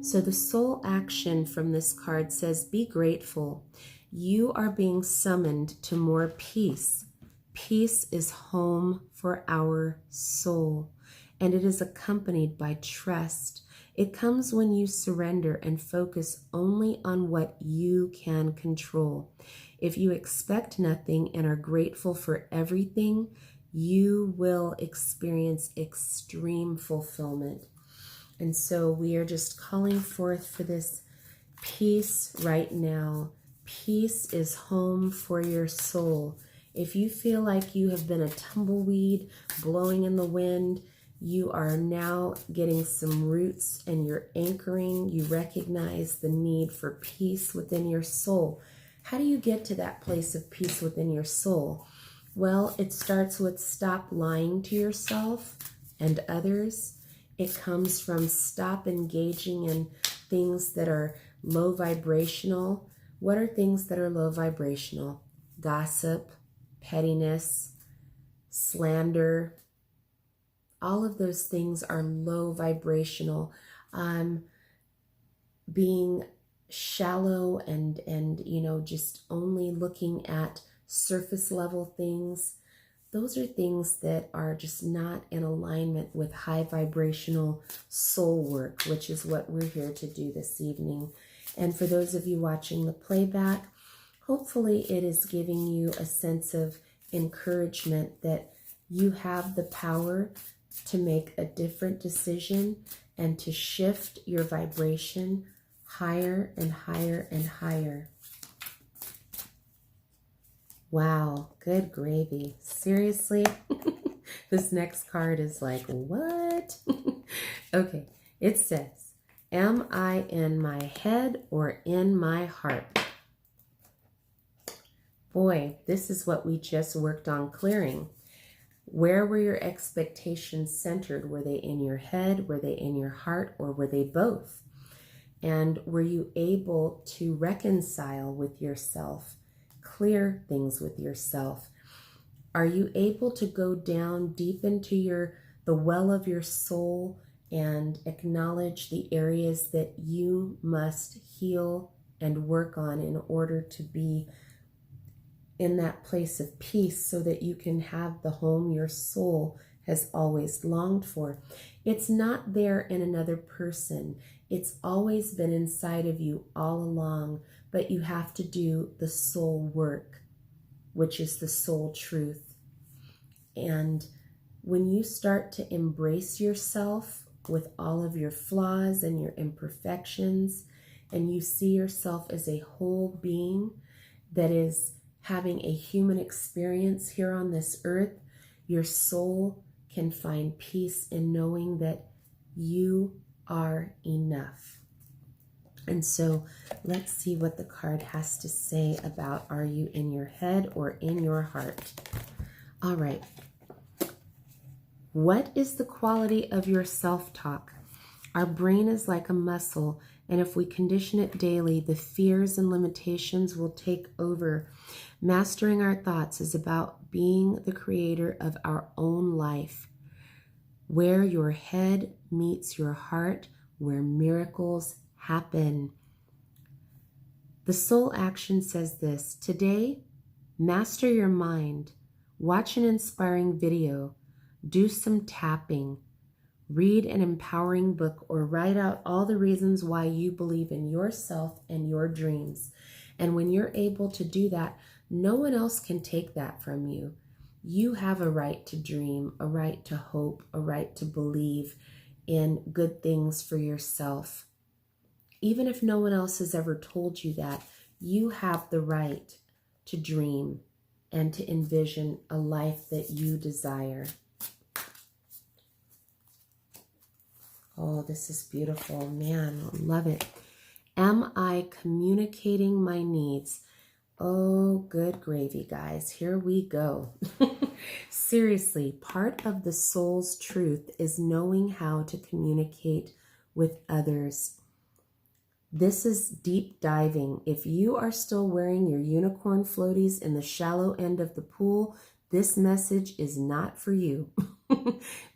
So the soul action from this card says, be grateful. You are being summoned to more peace. Peace is home for our soul, and it is accompanied by trust. It comes when you surrender and focus only on what you can control. If you expect nothing and are grateful for everything, you will experience extreme fulfillment. And so we are just calling forth for this peace right now. Peace is home for your soul. If you feel like you have been a tumbleweed blowing in the wind, you are now getting some roots and you're anchoring. You recognize the need for peace within your soul. How do you get to that place of peace within your soul? Well, it starts with stop lying to yourself and others. It comes from stop engaging in things that are low vibrational. What are things that are low vibrational? Gossip, pettiness, slander. All of those things are low vibrational. Being shallow and just only looking at surface level things. Those are things that are just not in alignment with high vibrational soul work, which is what we're here to do this evening. And for those of you watching the playback, hopefully it is giving you a sense of encouragement that you have the power to make a different decision and to shift your vibration higher and higher and higher. Wow, good gravy. Seriously? This next card is like, what? Okay, it says, am I in my head or in my heart? Boy, this is what we just worked on clearing. Where were your expectations centered? Were they in your head? Were they in your heart? Or were they both? And were you able to reconcile with yourself, clear things with yourself? Are you able to go down deep into the well of your soul and acknowledge the areas that you must heal and work on in order to be in that place of peace so that you can have the home your soul has always longed for? It's not there in another person. It's always been inside of you all along, but you have to do the soul work, which is the soul truth. And when you start to embrace yourself with all of your flaws and your imperfections, and you see yourself as a whole being that is having a human experience here on this earth, your soul can find peace in knowing that you are enough. And so let's see what the card has to say about, are you in your head or in your heart? All right. What is the quality of your self-talk? Our brain is like a muscle, and if we condition it daily, the fears and limitations will take over. Mastering our thoughts is about being the creator of our own life. Where your head meets your heart, where miracles happen. The soul action says this: today, master your mind. Watch an inspiring video. Do some tapping. Read an empowering book, or write out all the reasons why you believe in yourself and your dreams. And when you're able to do that, no one else can take that from you. You have a right to dream, a right to hope, a right to believe in good things for yourself. Even if no one else has ever told you that, you have the right to dream and to envision a life that you desire. Oh, this is beautiful. Man, I love it. Am I communicating my needs? Oh, good gravy, guys. Here we go. Seriously, part of the soul's truth is knowing how to communicate with others. This is deep diving. If you are still wearing your unicorn floaties in the shallow end of the pool, this message is not for you.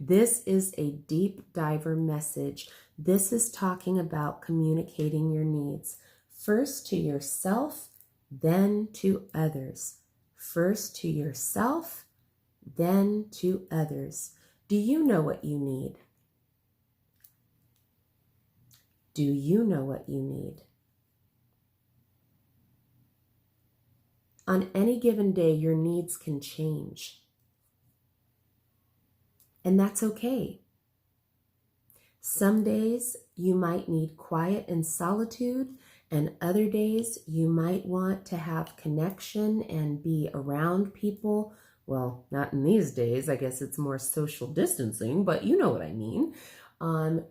This is a deep diver message. This is talking about communicating your needs. First to yourself, then to others. First to yourself, then to others. Do you know what you need? Do you know what you need? On any given day, your needs can change. And that's okay. Some days you might need quiet and solitude, and other days you might want to have connection and be around people. Well, not in these days. I guess it's more social distancing, but you know what I mean.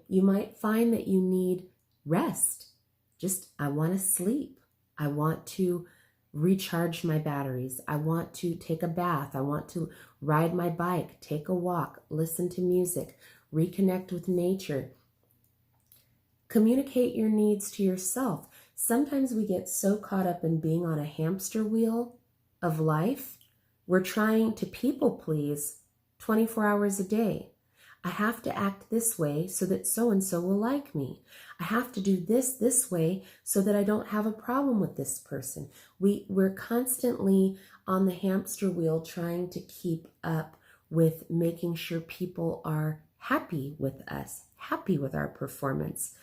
You might find that you need rest. I want to sleep. I want to recharge my batteries. I want to take a bath. I want to ride my bike, take a walk, listen to music, reconnect with nature. Communicate your needs to yourself. Sometimes we get so caught up in being on a hamster wheel of life, we're trying to people please 24 hours a day. I have to act this way so that so-and-so will like me. I have to do this way so that I don't have a problem with this person. We're constantly on the hamster wheel trying to keep up with making sure people are happy with us, happy with our performance.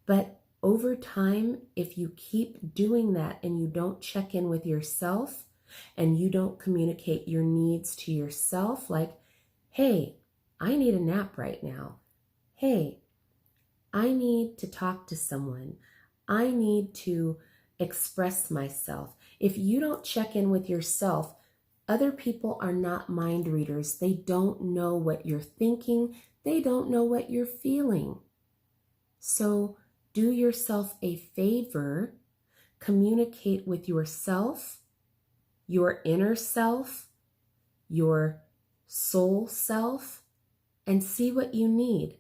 But over time, if you keep doing that and you don't check in with yourself and you don't communicate your needs to yourself, like, hey, I need a nap right now. Hey, I need to talk to someone. I need to express myself. If you don't check in with yourself, Other people are not mind readers. They don't know what you're thinking. They don't know what you're feeling. So do yourself a favor, communicate with yourself, your inner self, your soul self, and see what you need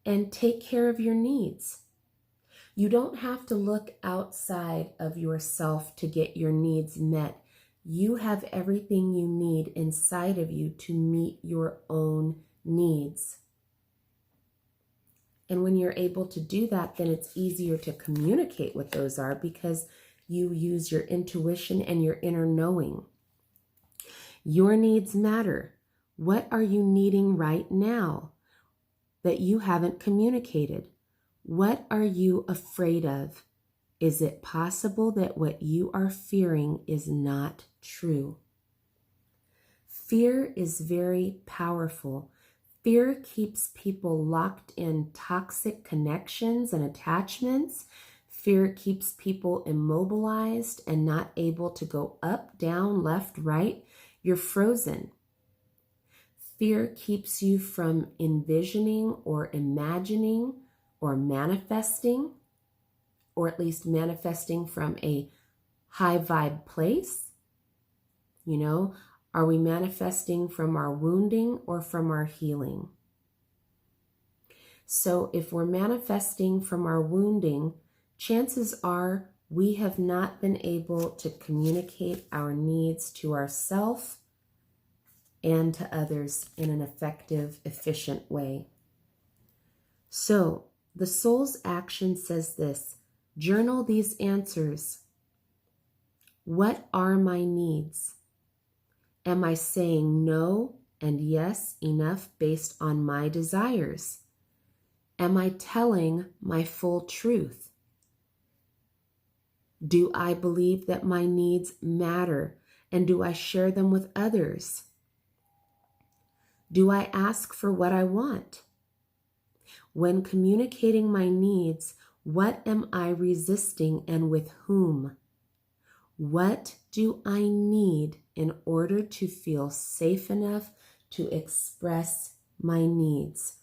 and take care of your needs. You don't have to look outside of yourself to get your needs met. You have everything you need inside of you to meet your own needs. And when you're able to do that, then it's easier to communicate what those are because you use your intuition and your inner knowing. Your needs matter. What are you needing right now that you haven't communicated? What are you afraid of? Is it possible that what you are fearing is not true? Fear is very powerful. Fear keeps people locked in toxic connections and attachments. Fear keeps people immobilized and not able to go up, down, left, right. You're frozen. Fear keeps you from envisioning or imagining or manifesting, or at least manifesting from a high vibe place. You know, are we manifesting from our wounding or from our healing? So if we're manifesting from our wounding, chances are we have not been able to communicate our needs to ourselves and to others in an effective, efficient way. So the soul's action says this: journal these answers. What are my needs? Am I saying no and yes enough based on my desires? Am I telling my full truth? Do I believe that my needs matter, and do I share them with others? Do I ask for what I want? When communicating my needs, what am I resisting and with whom? What do I need in order to feel safe enough to express my needs?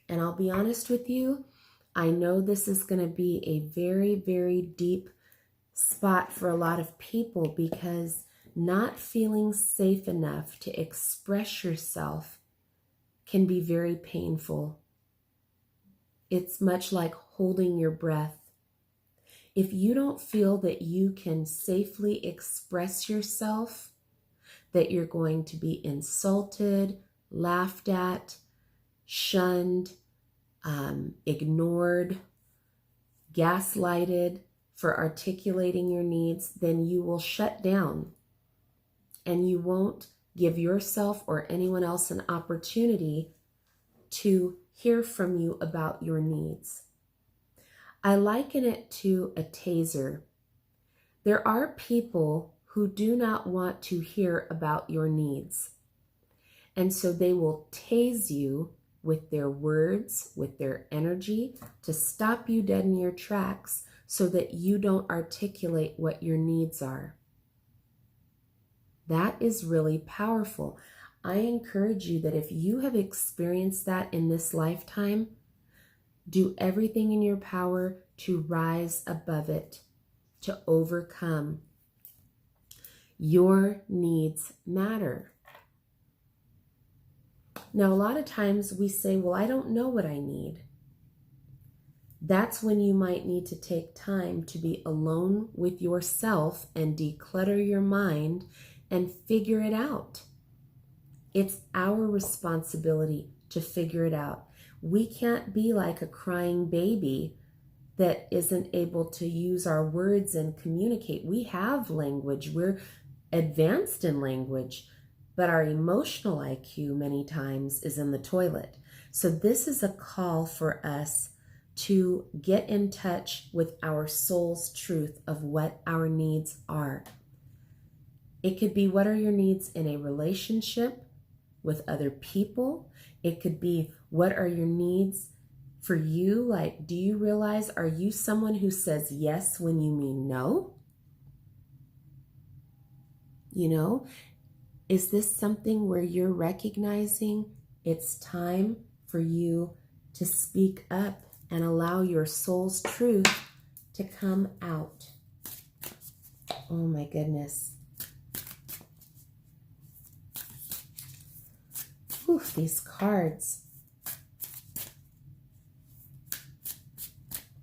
And I'll be honest with you, I know this is going to be a very, very deep spot for a lot of people because not feeling safe enough to express yourself can be very painful. It's much like holding your breath. If you don't feel that you can safely express yourself, that you're going to be insulted, laughed at, shunned, ignored, gaslighted for articulating your needs, then you will shut down and you won't give yourself or anyone else an opportunity to hear from you about your needs. I liken it to a taser. There are people who do not want to hear about your needs. And so they will tase you with their words, with their energy, to stop you dead in your tracks so that you don't articulate what your needs are. That is really powerful. I encourage you that if you have experienced that in this lifetime, do everything in your power to rise above it, to overcome. Your needs matter. Now, a lot of times we say, well, I don't know what I need. That's when you might need to take time to be alone with yourself and declutter your mind and figure it out. It's our responsibility to figure it out. We can't be like a crying baby that isn't able to use our words and communicate. We have language. We're advanced in language, but our emotional IQ many times is in the toilet. So this is a call for us to get in touch with our soul's truth of what our needs are. It could be, what are your needs in a relationship with other people? It could be, what are your needs for you? Like, do you realize, are you someone who says yes when you mean no? You know, Is this something where you're recognizing it's time for you to speak up and allow your soul's truth to come out? Oh my goodness. Whew, these cards.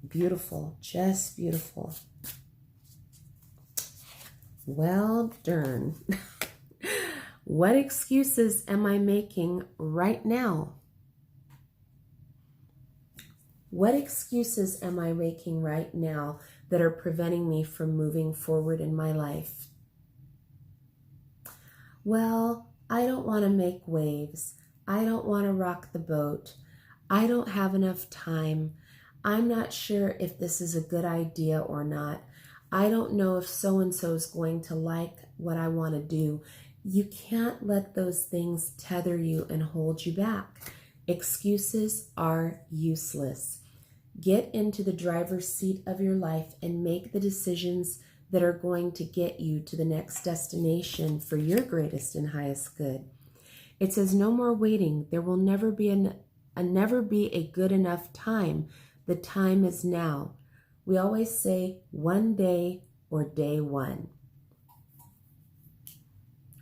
Beautiful, just beautiful. Well done. What excuses am I making right now? What excuses am I making right now that are preventing me from moving forward in my life? Well, I don't want to make waves. I don't want to rock the boat. I don't have enough time. I'm not sure if this is a good idea or not. I don't know if so-and-so is going to like what I want to do. You can't let those things tether you and hold you back. Excuses are useless. Get into the driver's seat of your life and make the decisions that are going to get you to the next destination for your greatest and highest good. It says no more waiting. There will never be a good enough time. The time is now. We always say one day or day one.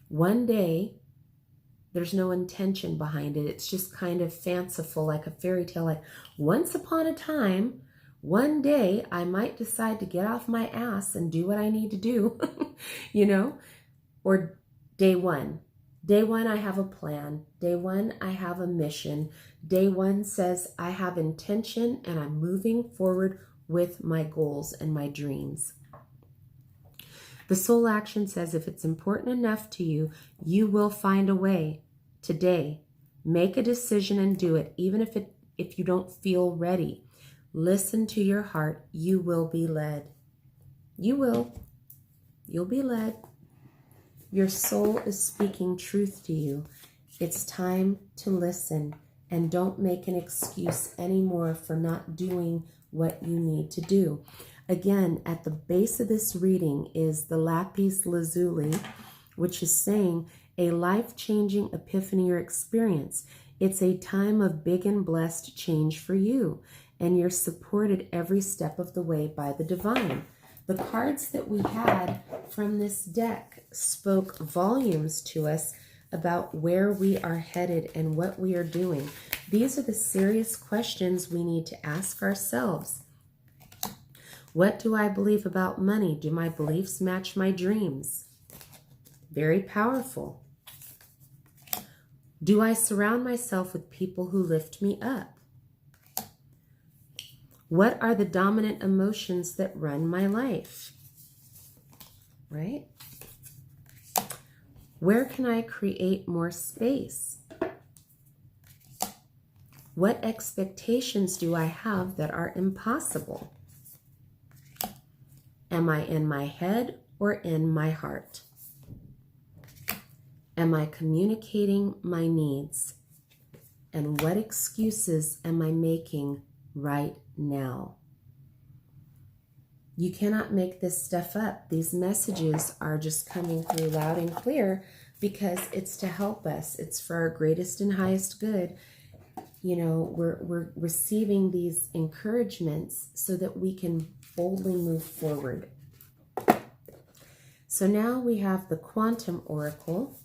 One day, there's no intention behind it. It's just kind of fanciful, like a fairy tale, like once upon a time, one day I might decide to get off my ass and do what I need to do, or day one. Day one, I have a plan. Day one, I have a mission. Day one says I have intention and I'm moving forward with my goals and my dreams. The soul action says if it's important enough to you, you will find a way. Today, make a decision and do it, even if you don't feel ready. Listen to your heart. You will be led. You will. You'll be led. Your soul is speaking truth to you. It's time to listen, and don't make an excuse anymore for not doing what you need to do. Again, at the base of this reading is the lapis lazuli, which is saying a life-changing epiphany or experience. It's a time of big and blessed change for you, and you're supported every step of the way by the divine. The cards that we had from this deck spoke volumes to us about where we are headed and what we are doing. These are the serious questions we need to ask ourselves. What do I believe about money? Do my beliefs match my dreams? Very powerful. Do I surround myself with people who lift me up? What are the dominant emotions that run my life? Right? Where can I create more space? What expectations do I have that are impossible? Am I in my head or in my heart? Am I communicating my needs? And what excuses am I making right now? You cannot make this stuff up. These messages are just coming through loud and clear because it's to help us. It's for our greatest and highest good. We're receiving these encouragements so that we can boldly move forward. So now we have the Quantum Oracle.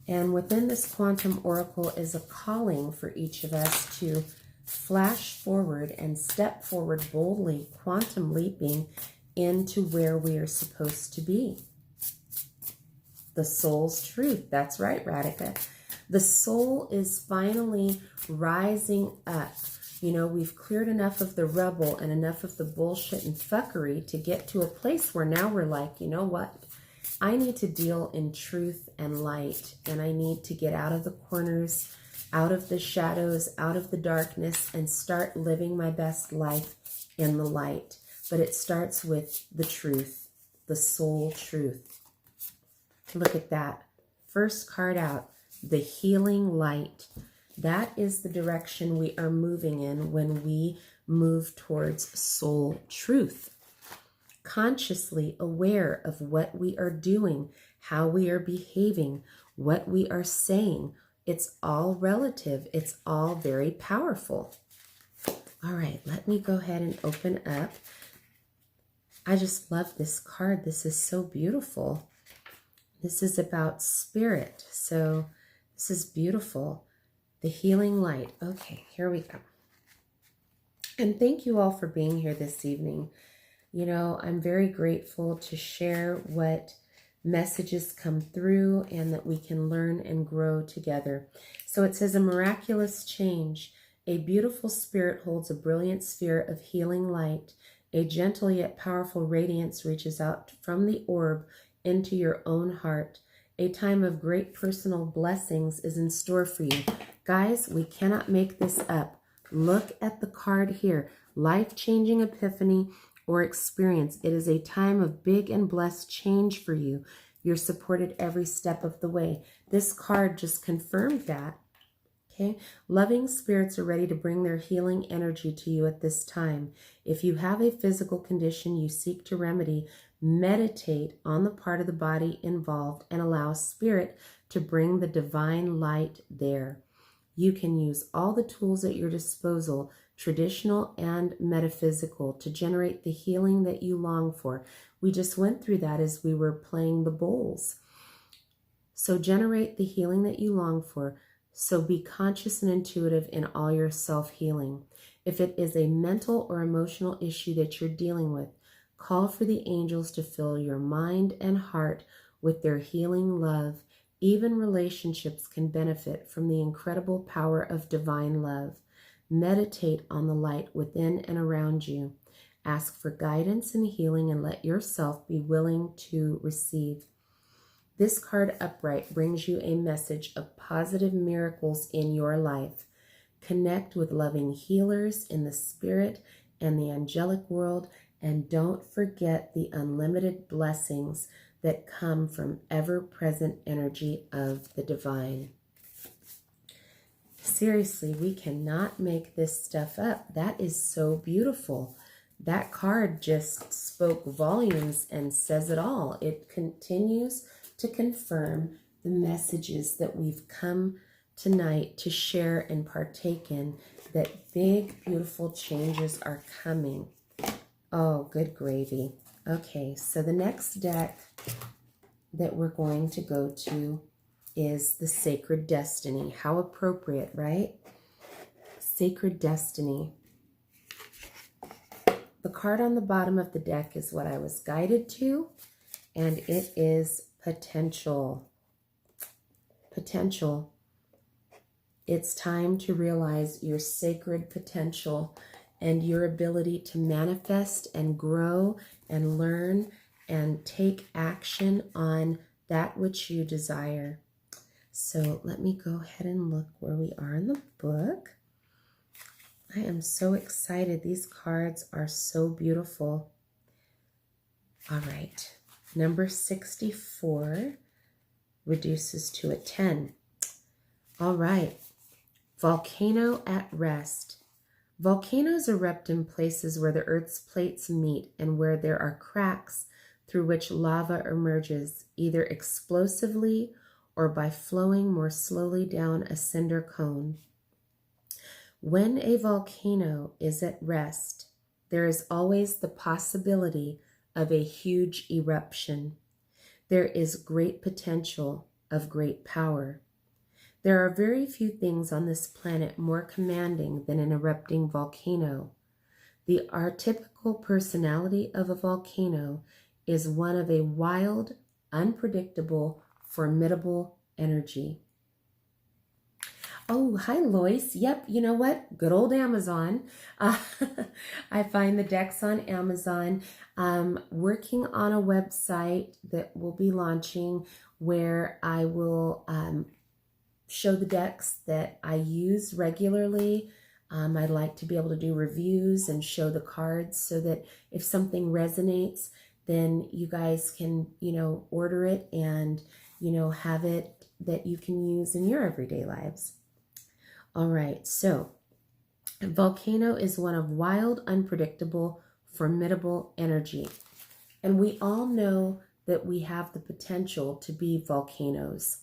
And within this Quantum Oracle is a calling for each of us to flash forward and step forward boldly, quantum leaping into where we are supposed to be. The soul's truth. That's right, Radhika. The soul is finally rising up. We've cleared enough of the rubble and enough of the bullshit and fuckery to get to a place where now we're like, you know what? I need to deal in truth and light, and I need to get out of the corners, out of the shadows, out of the darkness, and start living my best life in the light. But it starts with the truth, the soul truth. Look at that. First card out, the healing light. That is the direction we are moving in when we move towards soul truth. Consciously aware of what we are doing, how we are behaving, what we are saying. It's all relative. It's all very powerful. All right, let me go ahead and open up. I just love this card. This is so beautiful. This is about spirit. So this is beautiful. The healing light. Okay, here we go. And thank you all for being here this evening. You know, I'm very grateful to share what messages come through and that we can learn and grow together. So it says, a miraculous change. A beautiful spirit holds a brilliant sphere of healing light. A gentle yet powerful radiance reaches out from the orb into your own heart. A time of great personal blessings is in store for you. Guys, we cannot make this up. Look at the card here. Life-changing epiphany or experience. It is a time of big and blessed change for you. You're supported every step of the way. This card just confirmed that. Okay, loving spirits are ready to bring their healing energy to you at this time. If you have a physical condition you seek to remedy, meditate on the part of the body involved and allow spirit to bring the divine light there. You can use all the tools at your disposal, traditional and metaphysical, to generate the healing that you long for. We just went through that as we were playing the bowls. So generate the healing that you long for. So be conscious and intuitive in all your self-healing. If it is a mental or emotional issue that you're dealing with, call for the angels to fill your mind and heart with their healing love. Even relationships can benefit from the incredible power of divine love. Meditate on the light within and around you. Ask for guidance and healing and let yourself be willing to receive. This card upright brings you a message of positive miracles in your life. Connect with loving healers in the spirit and the angelic world, and don't forget the unlimited blessings that come from ever-present energy of the divine. Seriously, we cannot make this stuff up. That is so beautiful. That card just spoke volumes and says it all. It continues to confirm the messages that we've come tonight to share and partake in, that big, beautiful changes are coming. Oh, good gravy. Okay, so the next deck that we're going to go to is the Sacred Destiny. How appropriate, right? Sacred Destiny. The card on the bottom of the deck is what I was guided to, and it is potential. Potential. It's time to realize your sacred potential and your ability to manifest and grow and learn and take action on that which you desire. So let me go ahead and look where we are in the book. I am so excited. These cards are so beautiful. All right. Number 64 reduces to a 10. All right. Volcano at rest. Volcanoes erupt in places where the Earth's plates meet and where there are cracks through which lava emerges, either explosively or by flowing more slowly down a cinder cone. When a volcano is at rest, there is always the possibility of a huge eruption. There is great potential of great power. There are very few things on this planet more commanding than an erupting volcano. The archetypical personality of a volcano is one of a wild, unpredictable, formidable energy. Oh, hi, Lois. Yep, you know what? Good old Amazon. I find the decks on Amazon. Working on a website that will be launching where I will show the decks that I use regularly. I'd like to be able to do reviews and show the cards so that if something resonates, then you guys can, order it and, have it that you can use in your everyday lives. All right, so a volcano is one of wild, unpredictable, formidable energy. And we all know that we have the potential to be volcanoes.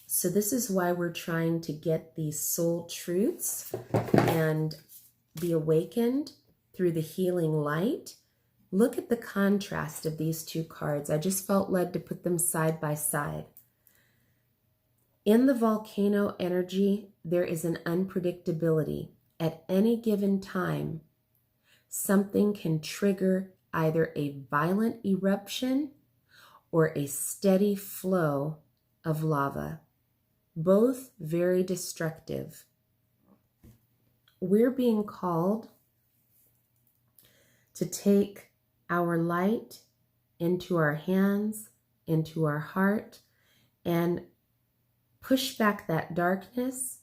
So this is why we're trying to get these soul truths and be awakened through the healing light. Look at the contrast of these two cards. I just felt led to put them side by side. In the volcano energy, there is an unpredictability. At any given time, something can trigger either a violent eruption or a steady flow of lava, both very destructive. We're being called to take our light into our hands, into our heart, and push back that darkness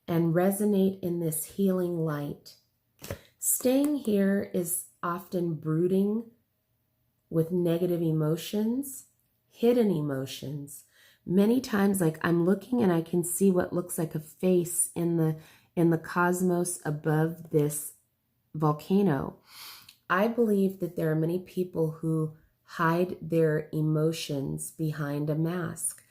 and resonate in this healing light. Staying here is often brooding with negative emotions, hidden emotions. Many times, like I'm looking and I can see what looks like a face in the cosmos above this volcano. I believe that there are many people who hide their emotions behind a mask.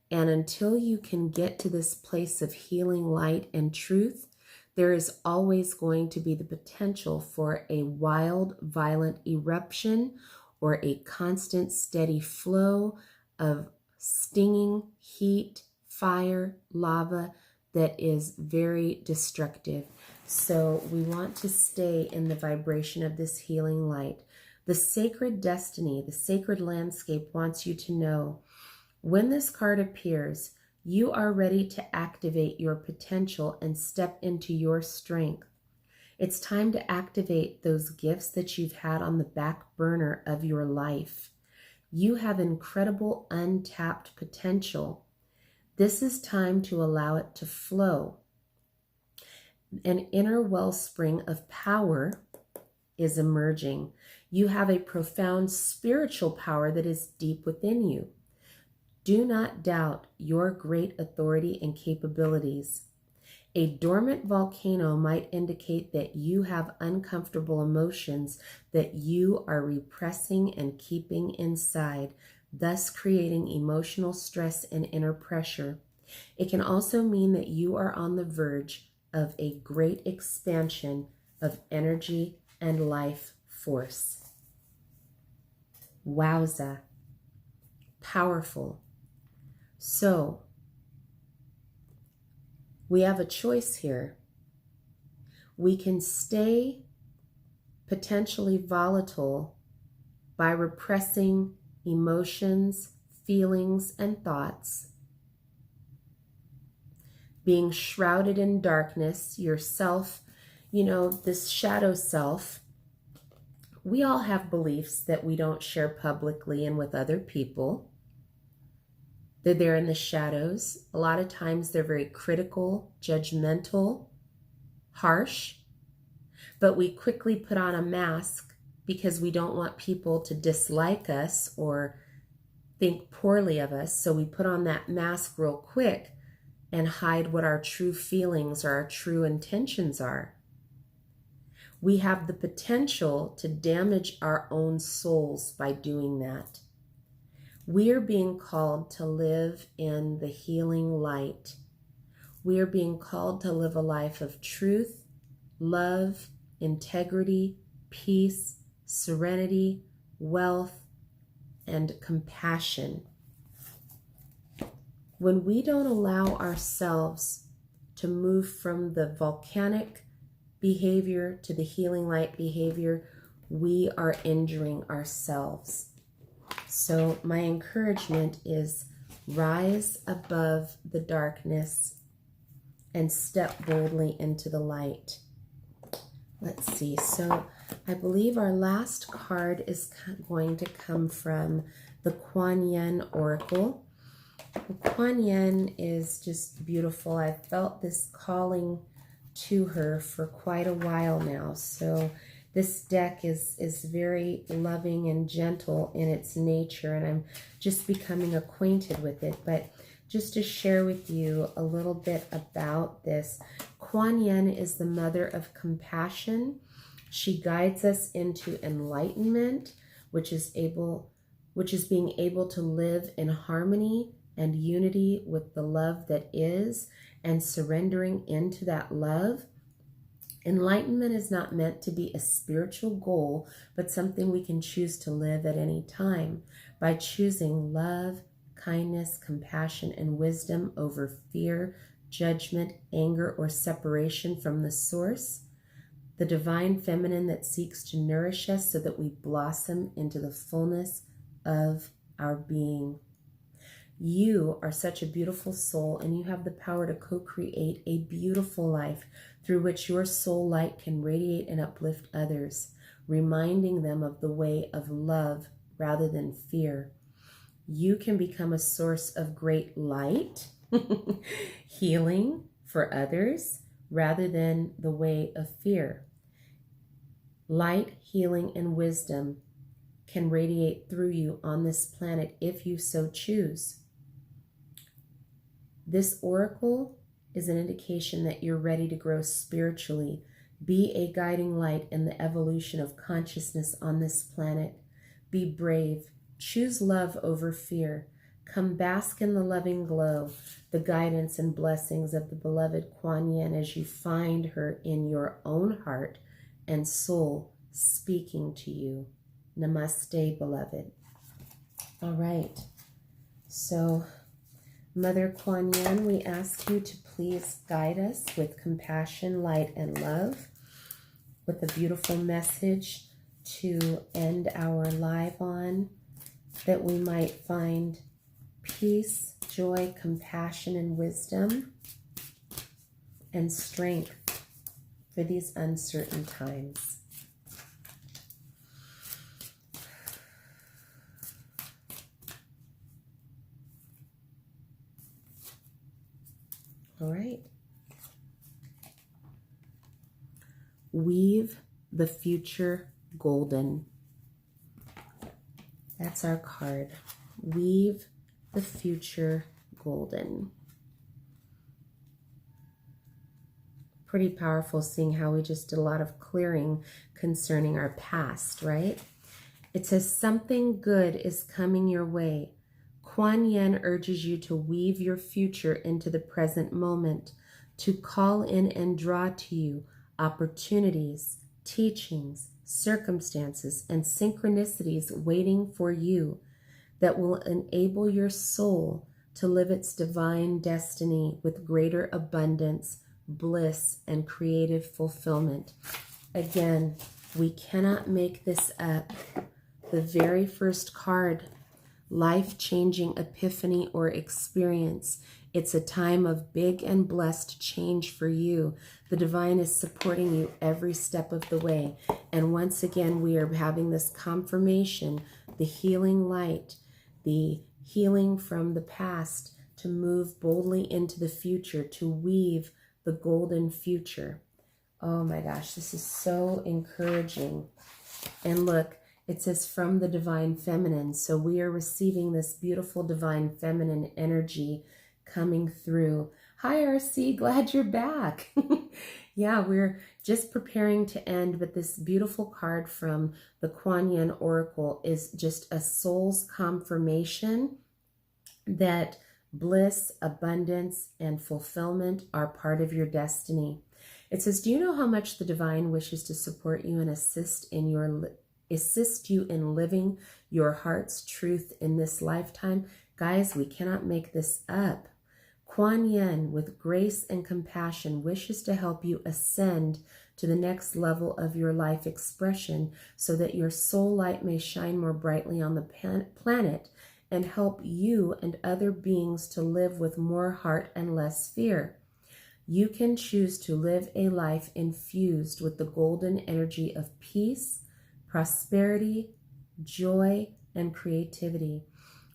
And until you can get to this place of healing light and truth, there is always going to be the potential for a wild, violent eruption or a constant, steady flow of stinging heat, fire, lava that is very destructive. So we want to stay in the vibration of this healing light. The sacred destiny, the sacred landscape wants you to know, when this card appears, you are ready to activate your potential and step into your strength. It's time to activate those gifts that you've had on the back burner of your life. You have incredible untapped potential. This is time to allow it to flow. An inner wellspring of power is emerging. You have a profound spiritual power that is deep within you. Do not doubt your great authority and capabilities. A dormant volcano might indicate that you have uncomfortable emotions that you are repressing and keeping inside, thus creating emotional stress and inner pressure. It can also mean that you are on the verge of a great expansion of energy and life force. Wowza. Powerful. So, we have a choice here. We can stay potentially volatile by repressing emotions, feelings, and thoughts, being shrouded in darkness, yourself, this shadow self. We all have beliefs that we don't share publicly and with other people. They're there in the shadows. A lot of times they're very critical, judgmental, harsh, but we quickly put on a mask because we don't want people to dislike us or think poorly of us. So we put on that mask real quick and hide what our true feelings or our true intentions are. We have the potential to damage our own souls by doing that. We are being called to live in the healing light. We are being called to live a life of truth, love, integrity, peace, serenity, wealth, and compassion. When we don't allow ourselves to move from the volcanic behavior to the healing light behavior, we are injuring ourselves. So my encouragement is rise above the darkness and step boldly into the light. Let's see. So I believe our last card is going to come from the Kuan Yin Oracle. Kuan Yin is just beautiful. I've felt this calling to her for quite a while now. So this deck is very loving and gentle in its nature, and I'm just becoming acquainted with it. But just to share with you a little bit about this, Kuan Yin is the mother of compassion. She guides us into enlightenment. which is being able to live in harmony and unity with the love that is, and surrendering into that love. Enlightenment is not meant to be a spiritual goal, but something we can choose to live at any time by choosing love, kindness, compassion, and wisdom over fear, judgment, anger, or separation from the source, the divine feminine that seeks to nourish us so that we blossom into the fullness of our being. You are such a beautiful soul, and you have the power to co-create a beautiful life through which your soul light can radiate and uplift others, reminding them of the way of love rather than fear. You can become a source of great light, healing for others rather than the way of fear. Light, healing, and wisdom can radiate through you on this planet if you so choose. This oracle is an indication that you're ready to grow spiritually. Be a guiding light in the evolution of consciousness on this planet. Be brave. Choose love over fear. Come bask in the loving glow, the guidance and blessings of the beloved Kuan Yin as you find her in your own heart and soul speaking to you. Namaste, beloved. All right. So, Mother Kuan Yin, we ask you to please guide us with compassion, light, and love, with a beautiful message to end our live on, that we might find peace, joy, compassion, and wisdom, and strength for these uncertain times. All right. Weave the future golden. That's our card. Weave the future golden. Pretty powerful, seeing how we just did a lot of clearing concerning our past, right? It says something good is coming your way. Kuan Yin urges you to weave your future into the present moment, to call in and draw to you opportunities, teachings, circumstances, and synchronicities waiting for you that will enable your soul to live its divine destiny with greater abundance, bliss, and creative fulfillment. Again, we cannot make this up. The very first card, life-changing epiphany or experience. It's a time of big and blessed change for you. The divine is supporting you every step of the way. And once again, we are having this confirmation, the healing light, the healing from the past, to move boldly into the future, to weave the golden future. Oh my gosh, this is so encouraging. And look, it says from the divine feminine. So we are receiving this beautiful divine feminine energy coming through. Hi, RC, glad you're back. Yeah, we're just preparing to end, but this beautiful card from the Kuan Yin Oracle is just a soul's confirmation that bliss, abundance, and fulfillment are part of your destiny. It says, do you know how much the divine wishes to support you and assist you in living your heart's truth in this lifetime? Guys, we cannot make this up. Kuan Yin, with grace and compassion, wishes to help you ascend to the next level of your life expression so that your soul light may shine more brightly on the planet and help you and other beings to live with more heart and less fear. You can choose to live a life infused with the golden energy of peace, prosperity, joy, and creativity.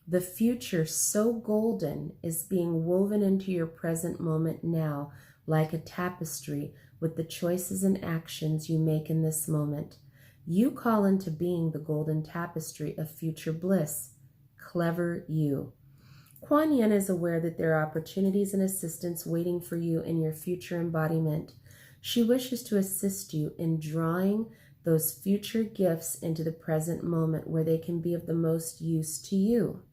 The future, so golden, is being woven into your present moment now, like a tapestry, with the choices and actions you make in this moment. You call into being the golden tapestry of future bliss. Clever you. Kuan Yin is aware that there are opportunities and assistance waiting for you in your future embodiment. She wishes to assist you in drawing those future gifts into the present moment where they can be of the most use to you.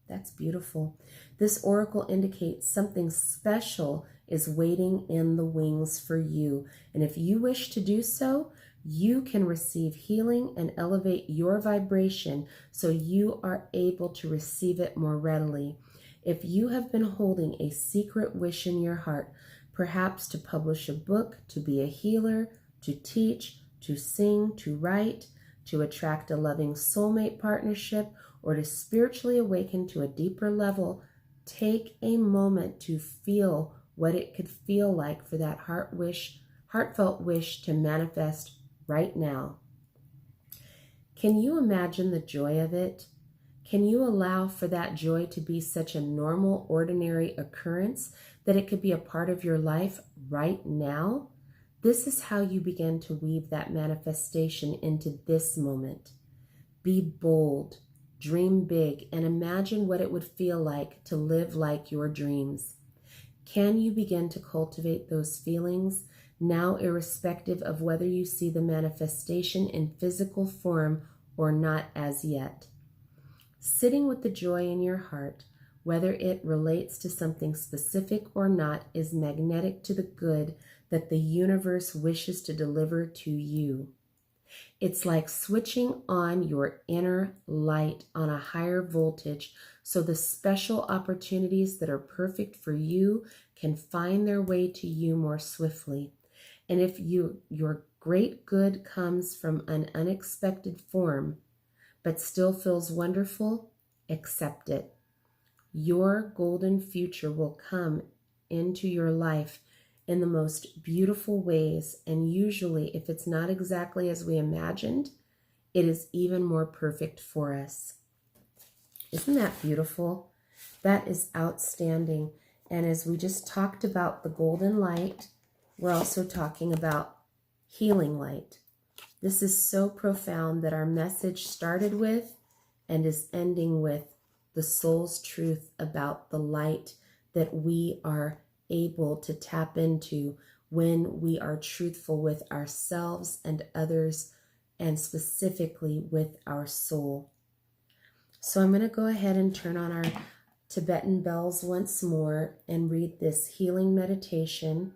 That's beautiful. This oracle indicates something special is waiting in the wings for you. And if you wish to do so, you can receive healing and elevate your vibration so you are able to receive it more readily. If you have been holding a secret wish in your heart, perhaps to publish a book, to be a healer, to teach, to sing, to write, to attract a loving soulmate partnership, or to spiritually awaken to a deeper level, take a moment to feel what it could feel like for that heartfelt wish to manifest right now. Can you imagine the joy of it? Can you allow for that joy to be such a normal, ordinary occurrence that it could be a part of your life right now? This is how you begin to weave that manifestation into this moment. Be bold, dream big, and imagine what it would feel like to live like your dreams. Can you begin to cultivate those feelings now, irrespective of whether you see the manifestation in physical form or not as yet? Sitting with the joy in your heart, whether it relates to something specific or not, is magnetic to the good that the universe wishes to deliver to you. It's like switching on your inner light on a higher voltage so the special opportunities that are perfect for you can find their way to you more swiftly. And if your great good comes from an unexpected form, but still feels wonderful, accept it. Your golden future will come into your life in the most beautiful ways, and usually, if it's not exactly as we imagined, it is even more perfect for us. Isn't that beautiful? That is outstanding. And as we just talked about the golden light, we're also talking about healing light. This is so profound that our message started with and is ending with the soul's truth about the light that we are able to tap into when we are truthful with ourselves and others, and specifically with our soul. So I'm going to go ahead and turn on our Tibetan bells once more and read this healing meditation.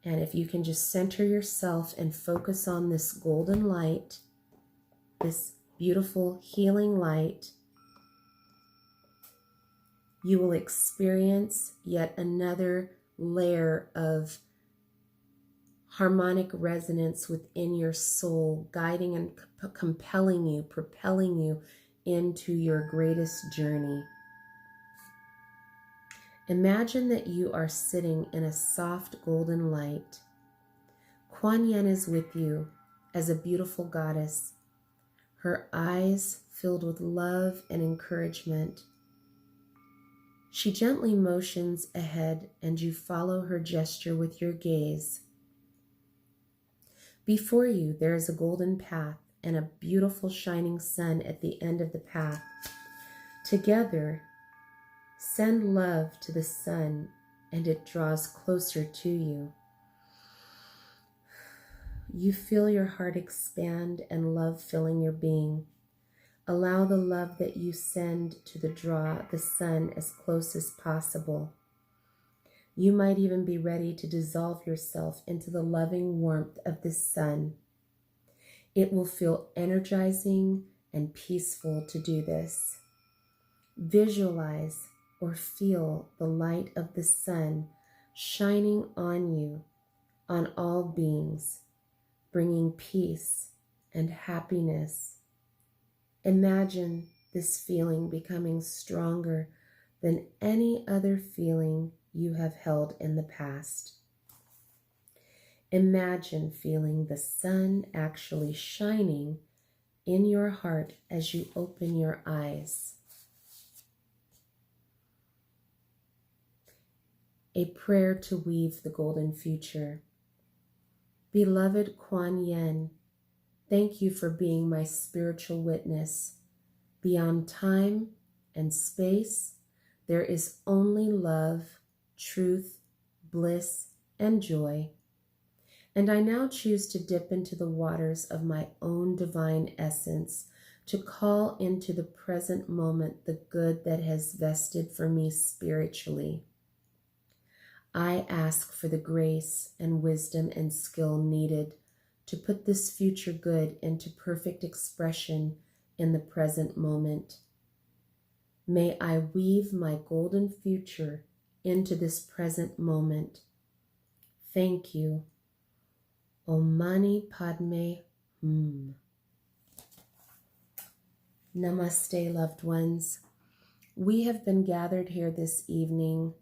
And if you can just center yourself and focus on this golden light, this beautiful healing light, you will experience yet another layer of harmonic resonance within your soul, guiding and compelling you, propelling you into your greatest journey. Imagine that you are sitting in a soft golden light. Kuan Yin is with you as a beautiful goddess, her eyes filled with love and encouragement. She gently motions ahead, and you follow her gesture with your gaze. Before you, there is a golden path and a beautiful shining sun at the end of the path. Together, send love to the sun, and it draws closer to you. You feel your heart expand and love filling your being. Allow the love that you send to draw the sun as close as possible. You might even be ready to dissolve yourself into the loving warmth of the sun. It will feel energizing and peaceful to do this. Visualize or feel the light of the sun shining on you, on all beings, bringing peace and happiness. Imagine this feeling becoming stronger than any other feeling you have held in the past. Imagine feeling the sun actually shining in your heart as you open your eyes. A prayer to weave the golden future. Beloved Kuan Yin, thank you for being my spiritual witness. Beyond time and space, there is only love, truth, bliss, and joy. And I now choose to dip into the waters of my own divine essence, to call into the present moment the good that has vested for me spiritually. I ask for the grace and wisdom and skill needed to put this future good into perfect expression in the present moment. May I weave my golden future into this present moment. Thank you. Om Mani Padme Hum. Namaste, loved ones. We have been gathered here this evening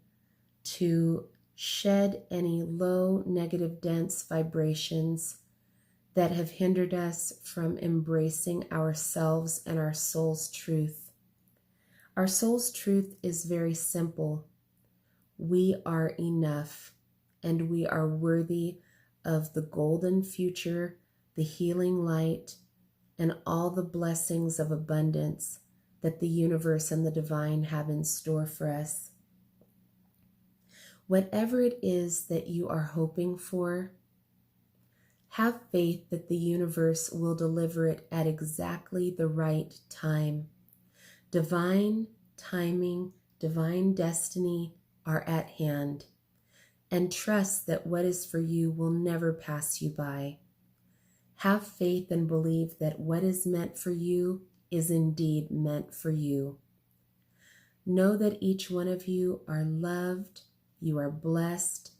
to shed any low, negative, dense vibrations that have hindered us from embracing ourselves and our soul's truth. Our soul's truth is very simple. We are enough, and we are worthy of the golden future, the healing light, and all the blessings of abundance that the universe and the divine have in store for us. Whatever it is that you are hoping for, have faith that the universe will deliver it at exactly the right time. Divine timing, divine destiny are at hand, and trust that what is for you will never pass you by. Have faith and believe that what is meant for you is indeed meant for you. Know that each one of you are loved, you are blessed,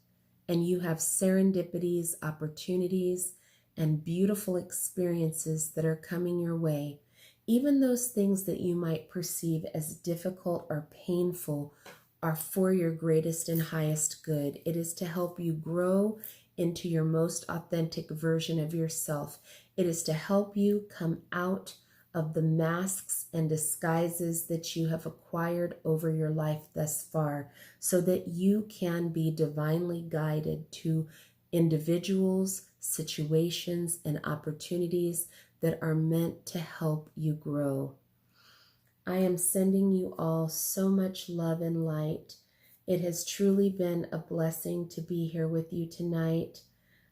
and you have serendipities, opportunities, and beautiful experiences that are coming your way. Even those things that you might perceive as difficult or painful are for your greatest and highest good. It is to help you grow into your most authentic version of yourself. It is to help you come out of the masks and disguises that you have acquired over your life thus far, so that you can be divinely guided to individuals, situations, and opportunities that are meant to help you grow. I am sending you all so much love and light. It has truly been a blessing to be here with you tonight.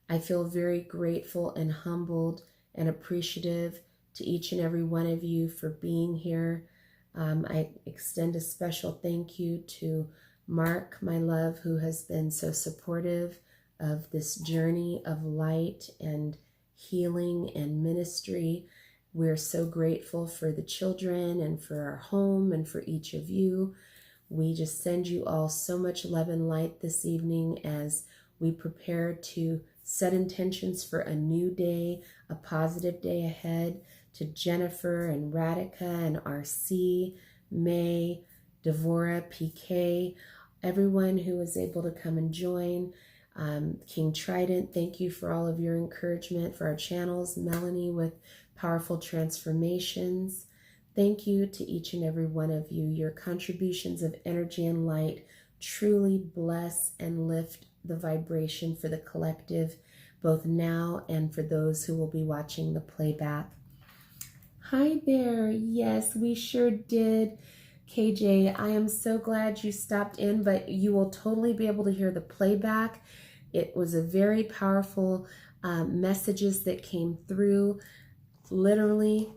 I feel very grateful and humbled and appreciative to each and every one of you for being here. I extend a special thank you to Mark, my love, who has been so supportive of this journey of light and healing and ministry. We're so grateful for the children and for our home and for each of you. We just send you all so much love and light this evening as we prepare to set intentions for a new day, a positive day ahead. To Jennifer and Radhika and RC, May, Devora, PK, everyone who was able to come and join. King Trident, thank you for all of your encouragement for our channels. Melanie with Powerful Transformations. Thank you to each and every one of you. Your contributions of energy and light truly bless and lift the vibration for the collective, both now and for those who will be watching the playback. Hi there. Yes, we sure did. KJ, I am so glad you stopped in, but you will totally be able to hear the playback. It was a very powerful messages that came through. Literally,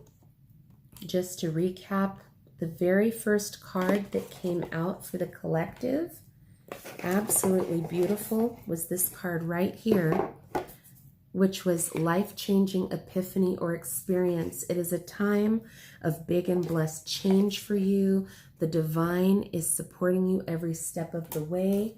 just to recap, the very first card that came out for the collective, absolutely beautiful, was this card right here, which was life-changing epiphany or experience. It is a time of big and blessed change for you. The divine is supporting you every step of the way.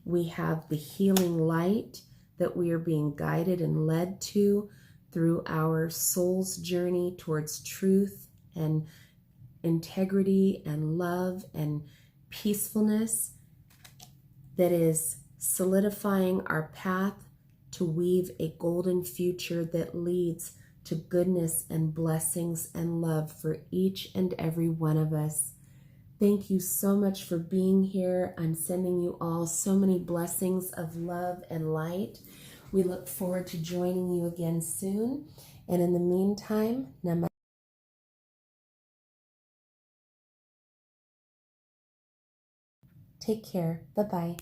We have the healing light that we are being guided and led to through our soul's journey towards truth and integrity and love and peacefulness that is solidifying our path to weave a golden future that leads to goodness and blessings and love for each and every one of us. Thank you so much for being here. I'm sending you all so many blessings of love and light. We look forward to joining you again soon. And in the meantime, namaste. Take care. Bye-bye.